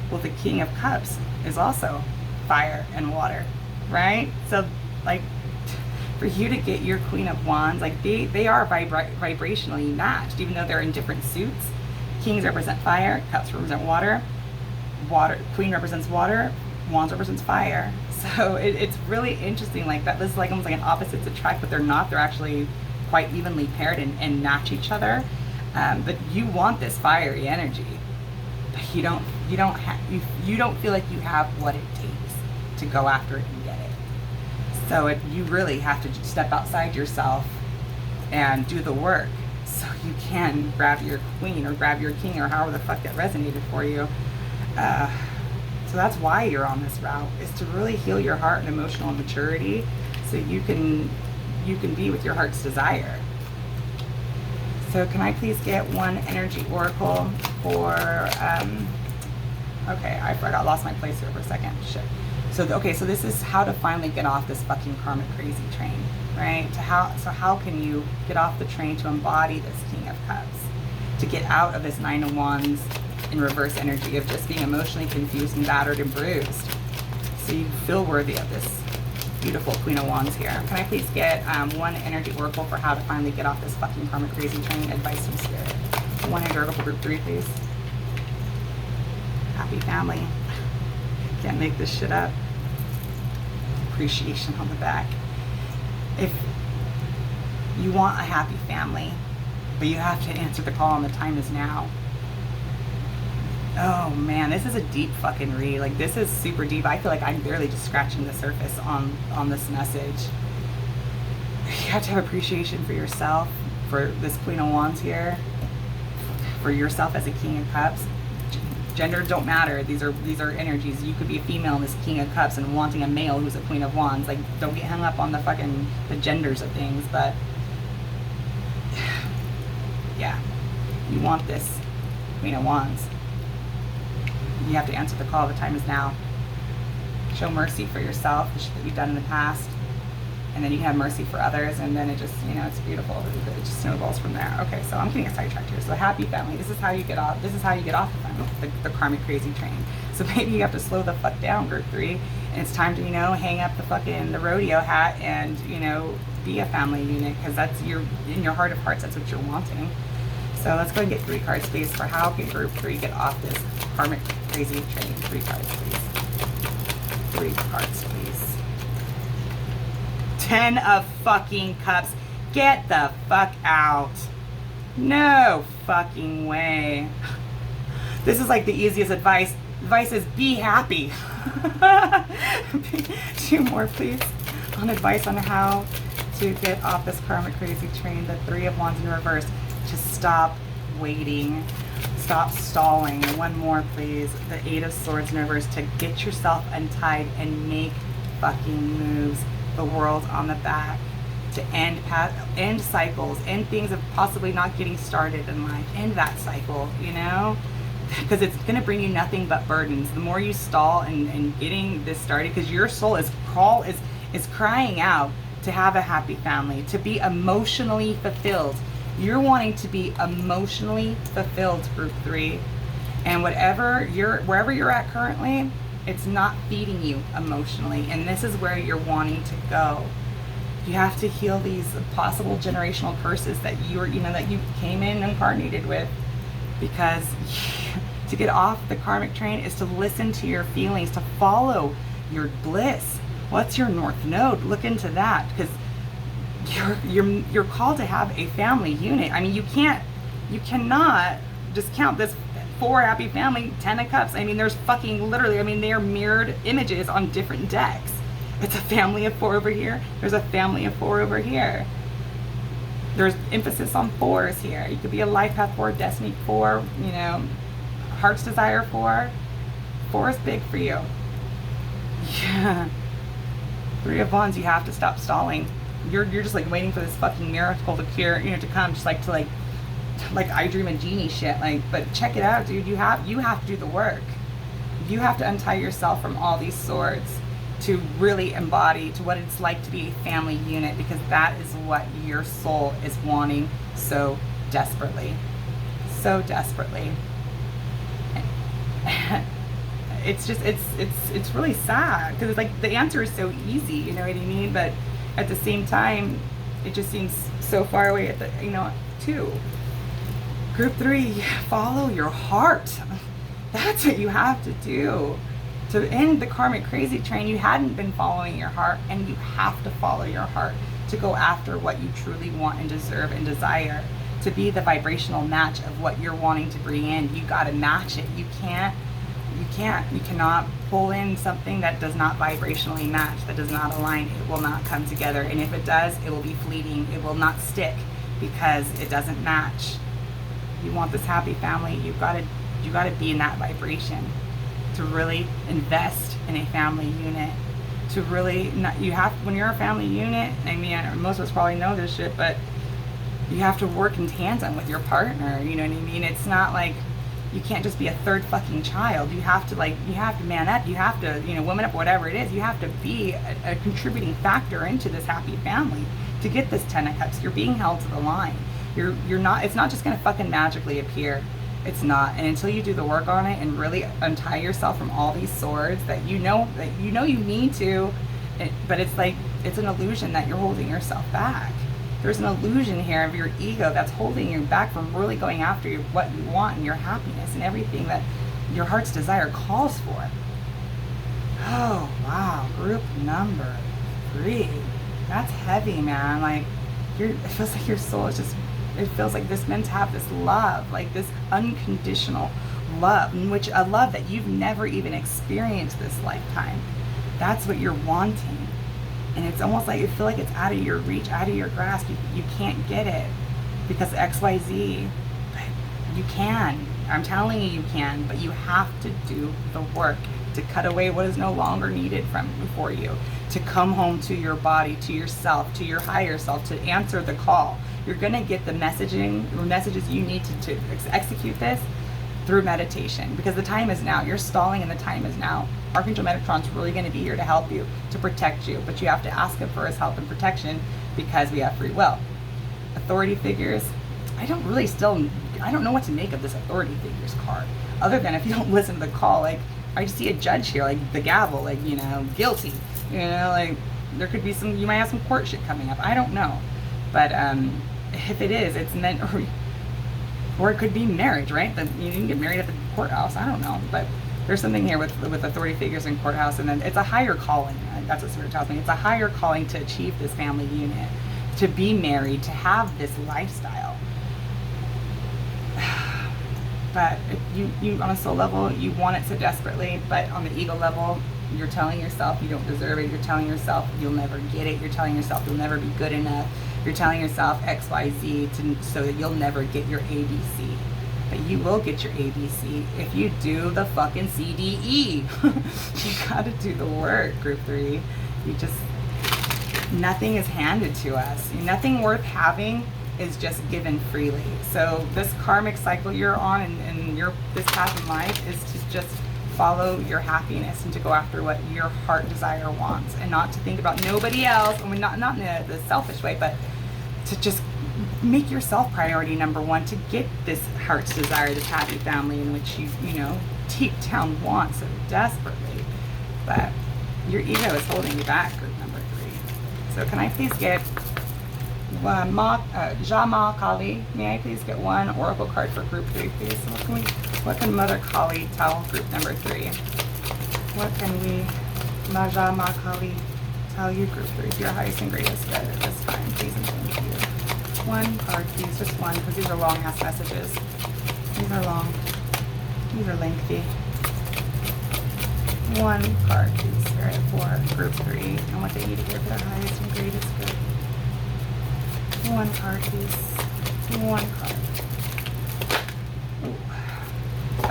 Well, the King of Cups is also fire and water, right? So, like, for you to get your Queen of Wands, like they are vibrationally matched, even though they're in different suits. Kings represent fire, Cups represent water, Queen represents water, Wands represents fire. So it's really interesting, like that. This is like almost like an opposites attract, but they're not. They're actually quite evenly paired and match each other. But you want this fiery energy, but you don't feel like you have what it takes to go after it and get it. So you really have to step outside yourself and do the work so you can grab your queen or grab your king or however the fuck that resonated for you. So that's why you're on this route, is to really heal your heart and emotional maturity so you can be with your heart's desire. So can I please get one energy oracle for, okay, I forgot, lost my place here for a second, shit. So, okay, so this is how to finally get off this fucking karmic crazy train, right? So how can you get off the train to embody this King of Cups? To get out of this Nine of Wands in reverse energy of just being emotionally confused and battered and bruised. So you feel worthy of this beautiful Queen of Wands here. Can I please get one energy oracle for how to finally get off this fucking karmic crazy train? Advice from Spirit. One energy oracle for group 3, please. Happy family. Can't make this shit up. Appreciation on the back. If you want a happy family, but you have to answer the call and the time is now. Oh man, this is a deep fucking read. Like, this is super deep. I feel like I'm barely just scratching the surface on this message. You have to have appreciation for yourself, for this Queen of Wands here, for yourself as a King of Cups. Gender don't matter. These are energies. You could be a female in this King of Cups and wanting a male who's a Queen of Wands. Like, don't get hung up on the genders of things, but yeah, you want this Queen of Wands. You have to answer the call. The time is now. Show mercy for yourself, the shit that you've done in the past, and then you have mercy for others, and then it just, you know, it's beautiful. It just snowballs from there. Okay, so I'm getting a sidetracked here. So happy family. This is how you get off. This is how you get off the karmic crazy train. So maybe you have to slow the fuck down, group 3, It's time to, hang up the rodeo hat and, be a family unit, because that's in your heart of hearts, that's what you're wanting. So let's go and get 3 cards, please, for how can group 3 get off this karmic crazy train. 3 cards, please. 3 cards, please. 10 of fucking cups. Get the fuck out. No fucking way. This is like the easiest advice. Advice is be happy. 2 more, please, on advice on how to get off this karmic crazy train. The 3 of Wands in reverse. Just stop waiting. Stop stalling. 1 more, please. The 8 of Swords in reverse. To get yourself untied and make fucking moves. The World on the back. To end cycles, end things of possibly not getting started in life. End that cycle, because it's going to bring you nothing but burdens. The more you stall and getting this started, because your soul is crying out to have a happy family, to be emotionally fulfilled. You're wanting to be emotionally fulfilled, group 3, and wherever you're at currently, it's not feeding you emotionally, and this is where you're wanting to go. You have to heal these possible generational curses that that you came in incarnated with, because to get off the karmic train is to listen to your feelings, to follow your bliss. What's your north node? Look into that, because you're called to have a family unit. I mean, you cannot discount this 4 happy family, 10 of cups. I mean, there's fucking literally, they are mirrored images on different decks. It's a family of 4 over here. There's a family of 4 over here. There's emphasis on 4s here. You could be a life path 4, destiny 4, heart's desire 4. 4 is big for you. Yeah. 3 of Wands, you have to stop stalling. You're just like waiting for this fucking miracle to cure, to come, just like I Dream a Genie shit. But check it out, dude. You have to do the work. You have to untie yourself from all these swords to really embody to what it's like to be a family unit, because that is what your soul is wanting so desperately. So desperately. It's just, it's really sad, because it's like the answer is so easy, you know what I mean? But at the same time, it just seems so far away at the, too. Group 3, follow your heart. That's what you have to do. To end the karmic crazy train, you hadn't been following your heart, and you have to follow your heart to go after what you truly want and deserve and desire. To be the vibrational match of what you're wanting to bring in, you gotta match it. You cannot pull in something that does not vibrationally match, that does not align. It will not come together, and if it does, it will be fleeting. It will not stick, because it doesn't match. You want this happy family, you gotta be in that vibration. To really invest in a family unit, to really when you're a family unit, most of us probably know this shit, but you have to work in tandem with your partner, you know what I mean? It's not like you can't just be a 3rd fucking child. You have to man up, you have to, woman up, whatever it is. You have to be a contributing factor into this happy family to get this 10 of cups. You're being held to the line. You're not, it's not just gonna fucking magically appear. It's not. And until you do the work on it and really untie yourself from all these swords that you need to, but it's like, it's an illusion that you're holding yourself back. There's an illusion here of your ego that's holding you back from really going after what you want and your happiness and everything that your heart's desire calls for. Oh, wow. Group number 3. That's heavy, man. It feels like your soul is just, it feels like this meant to have this love, like this unconditional love, a love that you've never even experienced this lifetime. That's what you're wanting. And it's almost like you feel like it's out of your reach, out of your grasp. You can't get it because XYZ. But you can. I'm telling you, you can. But you have to do the work to cut away what is no longer needed for you. To come home to your body, to yourself, to your higher self, to answer the call. You're going to get the messages you need to execute this through meditation, because the time is now. You're stalling and the time is now. Archangel Metatron's really going to be here to help you, to protect you, but you have to ask him for his help and protection, because we have free will. Authority figures, I don't know what to make of this authority figures card, other than if you don't listen to the call, I just see a judge here, like the gavel, like, you know, guilty. You know, like there could be some, you might have some court shit coming up. I don't know. But if it is, it's meant, or it could be marriage, right? You can get married at the courthouse. I don't know. But there's something here with authority figures in courthouse, and then it's a higher calling. That's what Spirit tells me. It's a higher calling to achieve this family unit, to be married, to have this lifestyle. But you on a soul level, you want it so desperately, but on the ego level, you're telling yourself you don't deserve it. You're telling yourself you'll never get it. You're telling yourself you'll never be good enough. You're telling yourself X, Y, Z so that you'll never get your ABC. But you will get your ABC if you do the fucking CDE. You gotta do the work, Group 3. Nothing is handed to us. Nothing worth having is just given freely. So this karmic cycle you're on and this path in life is to just follow your happiness and to go after what your heart desire wants, and not to think about nobody else. I mean, not in the selfish way, but to just make yourself priority number one to get this heart's desire, this happy family in which you know, deep down want so desperately. But your ego is holding you back, Group number 3. So can I please get Jama Kali? May I please get one oracle card for Group 3, please? What can Mother Kali tell Group number 3? What can we, Jama Kali, tell you, Group 3? Your highest and greatest good at this time, please and thank you. One card, please, just one, because these are long ass messages. These are long. These are lengthy. One card, please, Spirit, for Group 3, and what they need to hear for their highest and greatest good. One card, please. One card. Ooh.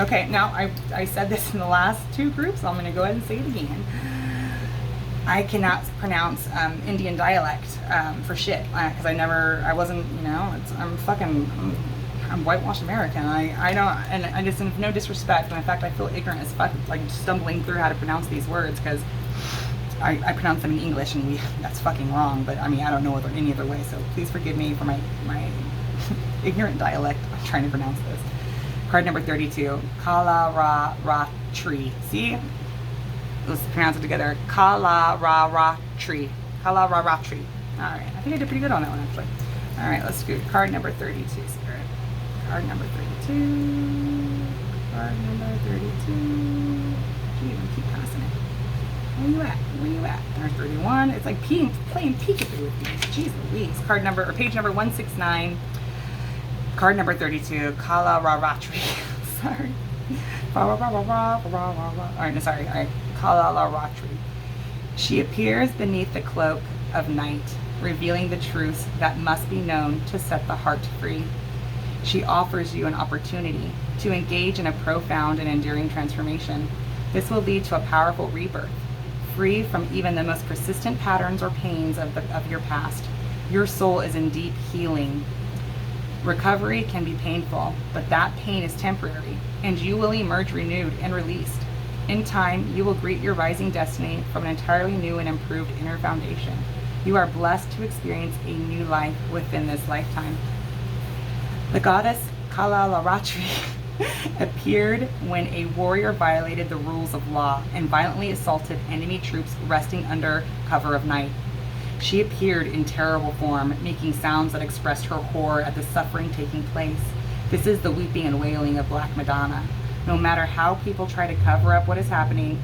Okay, now I said this in the last 2 groups, so I'm going to go ahead and say it again. I cannot pronounce Indian dialect for shit, because I wasn't, you know, I'm whitewashed American. I don't, and I just, no disrespect, but in fact I feel ignorant as fuck, like stumbling through how to pronounce these words, because I pronounce them in English, and that's fucking wrong, but I mean, I don't know any other way, so please forgive me for my ignorant dialect. I'm trying to pronounce this. Card number 32, Kala-ra-ra-tree. See? Let's pronounce it together. Kala-ra-ra-tree. Kala-ra-ra-tree. Alright, I think I did pretty good on that one, actually. Alright, let's do card number 32, Spirit. Card number 32. Card number 32. Gee, I'm keep passing it. Where you at? Where you at? There's 31. It's like playing peekaboo with me. Jeez Louise. Card number, or page number 169. Card number 32. Kala-ra-ra-tree. Sorry. Alright, no, sorry. Alright. Kala-ra-ra-tree. She appears beneath the cloak of night, revealing the truths that must be known to set the heart free. She offers you an opportunity to engage in a profound and enduring transformation. This will lead to a powerful rebirth, free from even the most persistent patterns or pains of your past. Your soul is in deep healing. Recovery can be painful, but that pain is temporary, and you will emerge renewed and released. In time, you will greet your rising destiny from an entirely new and improved inner foundation. You are blessed to experience a new life within this lifetime. The goddess Kala-ra-ra-tree appeared when a warrior violated the rules of law and violently assaulted enemy troops resting under cover of night. She appeared in terrible form, making sounds that expressed her horror at the suffering taking place. This is the weeping and wailing of Black Madonna. No matter how people try to cover up what is happening,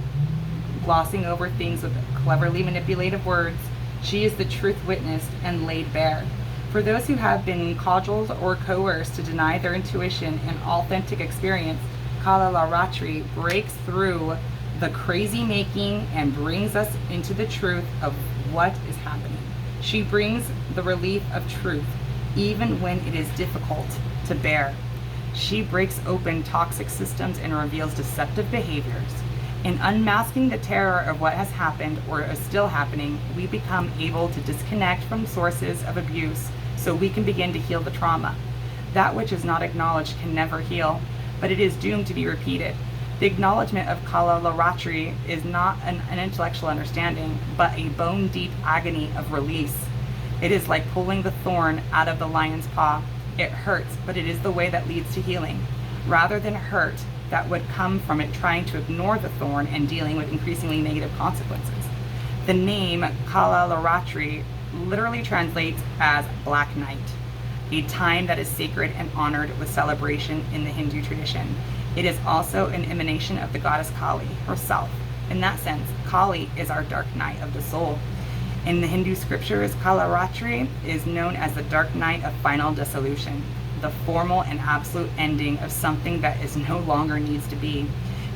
glossing over things with cleverly manipulative words, she is the truth witnessed and laid bare. For those who have been cajoled or coerced to deny their intuition and authentic experience, Kala-ra-ra-tree breaks through the crazy making and brings us into the truth of what is happening. She brings the relief of truth, even when it is difficult to bear. She breaks open toxic systems and reveals deceptive behaviors. In unmasking the terror of what has happened or is still happening, we become able to disconnect from sources of abuse so we can begin to heal the trauma. That which is not acknowledged can never heal, but it is doomed to be repeated. The acknowledgement of Kala-ra-ra-tree is not an intellectual understanding, but a bone-deep agony of release. It is like pulling the thorn out of the lion's paw. It hurts, but it is the way that leads to healing. Rather than hurt, that would come from it trying to ignore the thorn and dealing with increasingly negative consequences. The name Kalalaratri literally translates as Black Night, a time that is sacred and honored with celebration in the Hindu tradition. It is also an emanation of the goddess Kali herself. In that sense, Kali is our dark night of the soul. In the Hindu scriptures, Kalaratri is known as the dark night of final dissolution, the formal and absolute ending of something that is no longer needs to be.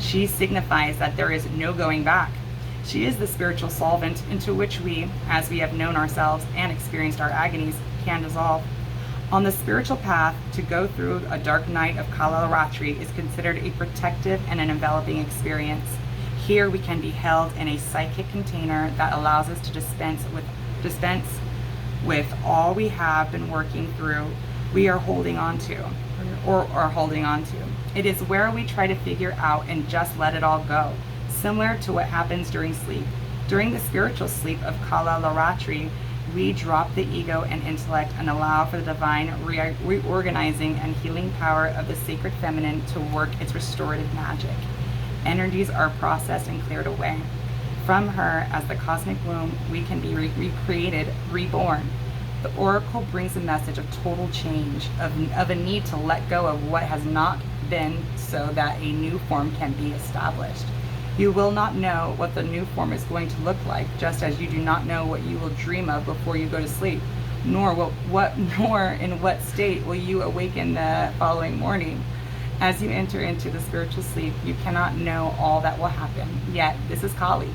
She signifies that there is no going back. She is the spiritual solvent into which we, as we have known ourselves and experienced our agonies, can dissolve. On the spiritual path, to go through a dark night of Kalaratri is considered a protective and an enveloping experience. Here we can be held in a psychic container that allows us to dispense with all we have been working through, we are holding on to, or are holding on to. It is where we try to figure out and just let it all go, similar to what happens during sleep. During the spiritual sleep of Kalalaratri, we drop the ego and intellect and allow for the divine reorganizing and healing power of the sacred feminine to work its restorative magic. Energies are processed and cleared away. From her, as the cosmic womb, we can be recreated, reborn. The oracle brings a message of total change, of a need to let go of what has not been so that a new form can be established. You will not know what the new form is going to look like, just as you do not know what you will dream of before you go to sleep, nor in what state will you awaken the following morning. As you enter into the spiritual sleep, you cannot know all that will happen, yet this is Kali,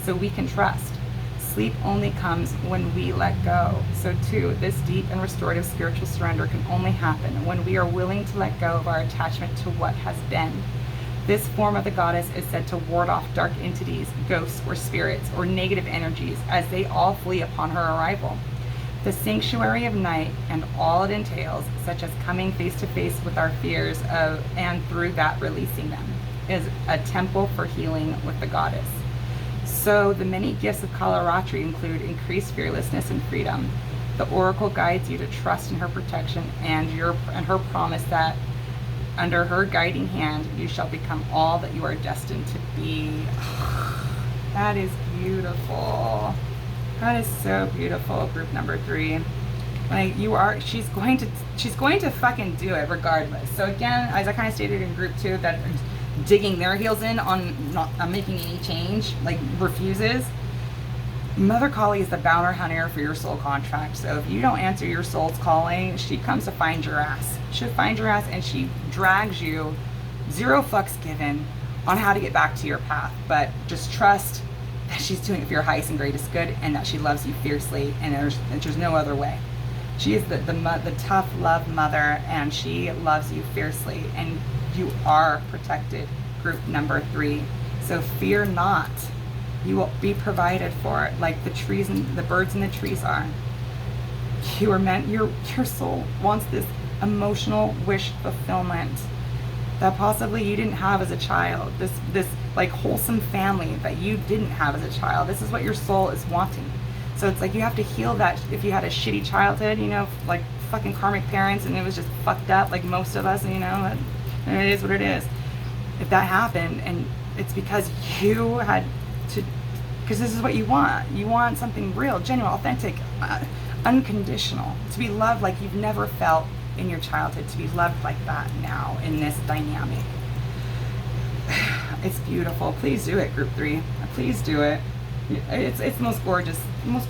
so we can trust. Sleep only comes when we let go. So too, this deep and restorative spiritual surrender can only happen when we are willing to let go of our attachment to what has been. This form of the goddess is said to ward off dark entities, ghosts, or spirits, or negative energies as they all flee upon her arrival. The sanctuary of night and all it entails, such as coming face to face with our fears and through that releasing them, is a temple for healing with the goddess. So the many gifts of Kalaratri include increased fearlessness and freedom. The oracle guides you to trust in her protection and her promise that under her guiding hand you shall become all that you are destined to be. That is beautiful. That is so beautiful, group number 3. Like, she's going to fucking do it regardless. So again, as I kind of stated in group 2, that digging their heels in on not making any change, like refuses. Mother Kali is the bounty hunter for your soul contract. So if you don't answer your soul's calling, she comes to find your ass. She'll find your ass and she drags you, 0 fucks given, on how to get back to your path. But just trust that she's doing it for your highest and greatest good, and that she loves you fiercely, and there's no other way. She is the tough love mother, and she loves you fiercely, and you are protected, group number 3. So fear not. You will be provided for, like the trees and the birds and the trees are. You are meant, your soul wants this emotional wish fulfillment that possibly you didn't have as a child. This like wholesome family that you didn't have as a child. This is what your soul is wanting. So it's like you have to heal that. If you had a shitty childhood, you know, like fucking karmic parents, and it was just fucked up, like most of us, you know, and it is what it is. If that happened, and it's because you had to, because this is what you want. You want something real, genuine, authentic, unconditional, to be loved like you've never felt in your childhood, to be loved like that now in this dynamic. It's beautiful. Please do it, group 3. Please do it. It's the most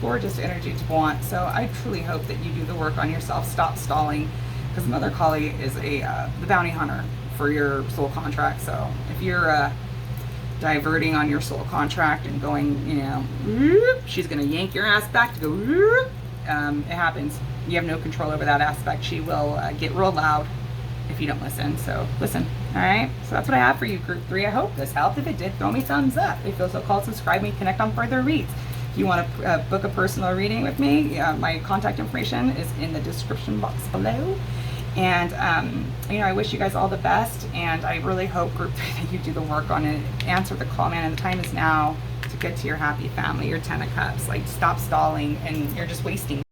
gorgeous energy to want. So I truly hope that you do the work on yourself. Stop stalling, because Mother Kali is the bounty hunter for your soul contract. So if you're diverting on your soul contract and going, you know, she's gonna yank your ass back to go. It happens. You have no control over that aspect. She will get real loud if you don't listen. So listen. All right. So that's what I have for you, group 3. I hope this helped. If it did, throw me thumbs up. If you feel so called, subscribe me, connect on further reads. If you want to book a personal reading with me, my contact information is in the description box below. And you know, I wish you guys all the best, and I really hope, group 3, that you do the work on it. Answer the call, man, and the time is now to get to your happy family, your 10 of Cups. Like, stop stalling, and you're just wasting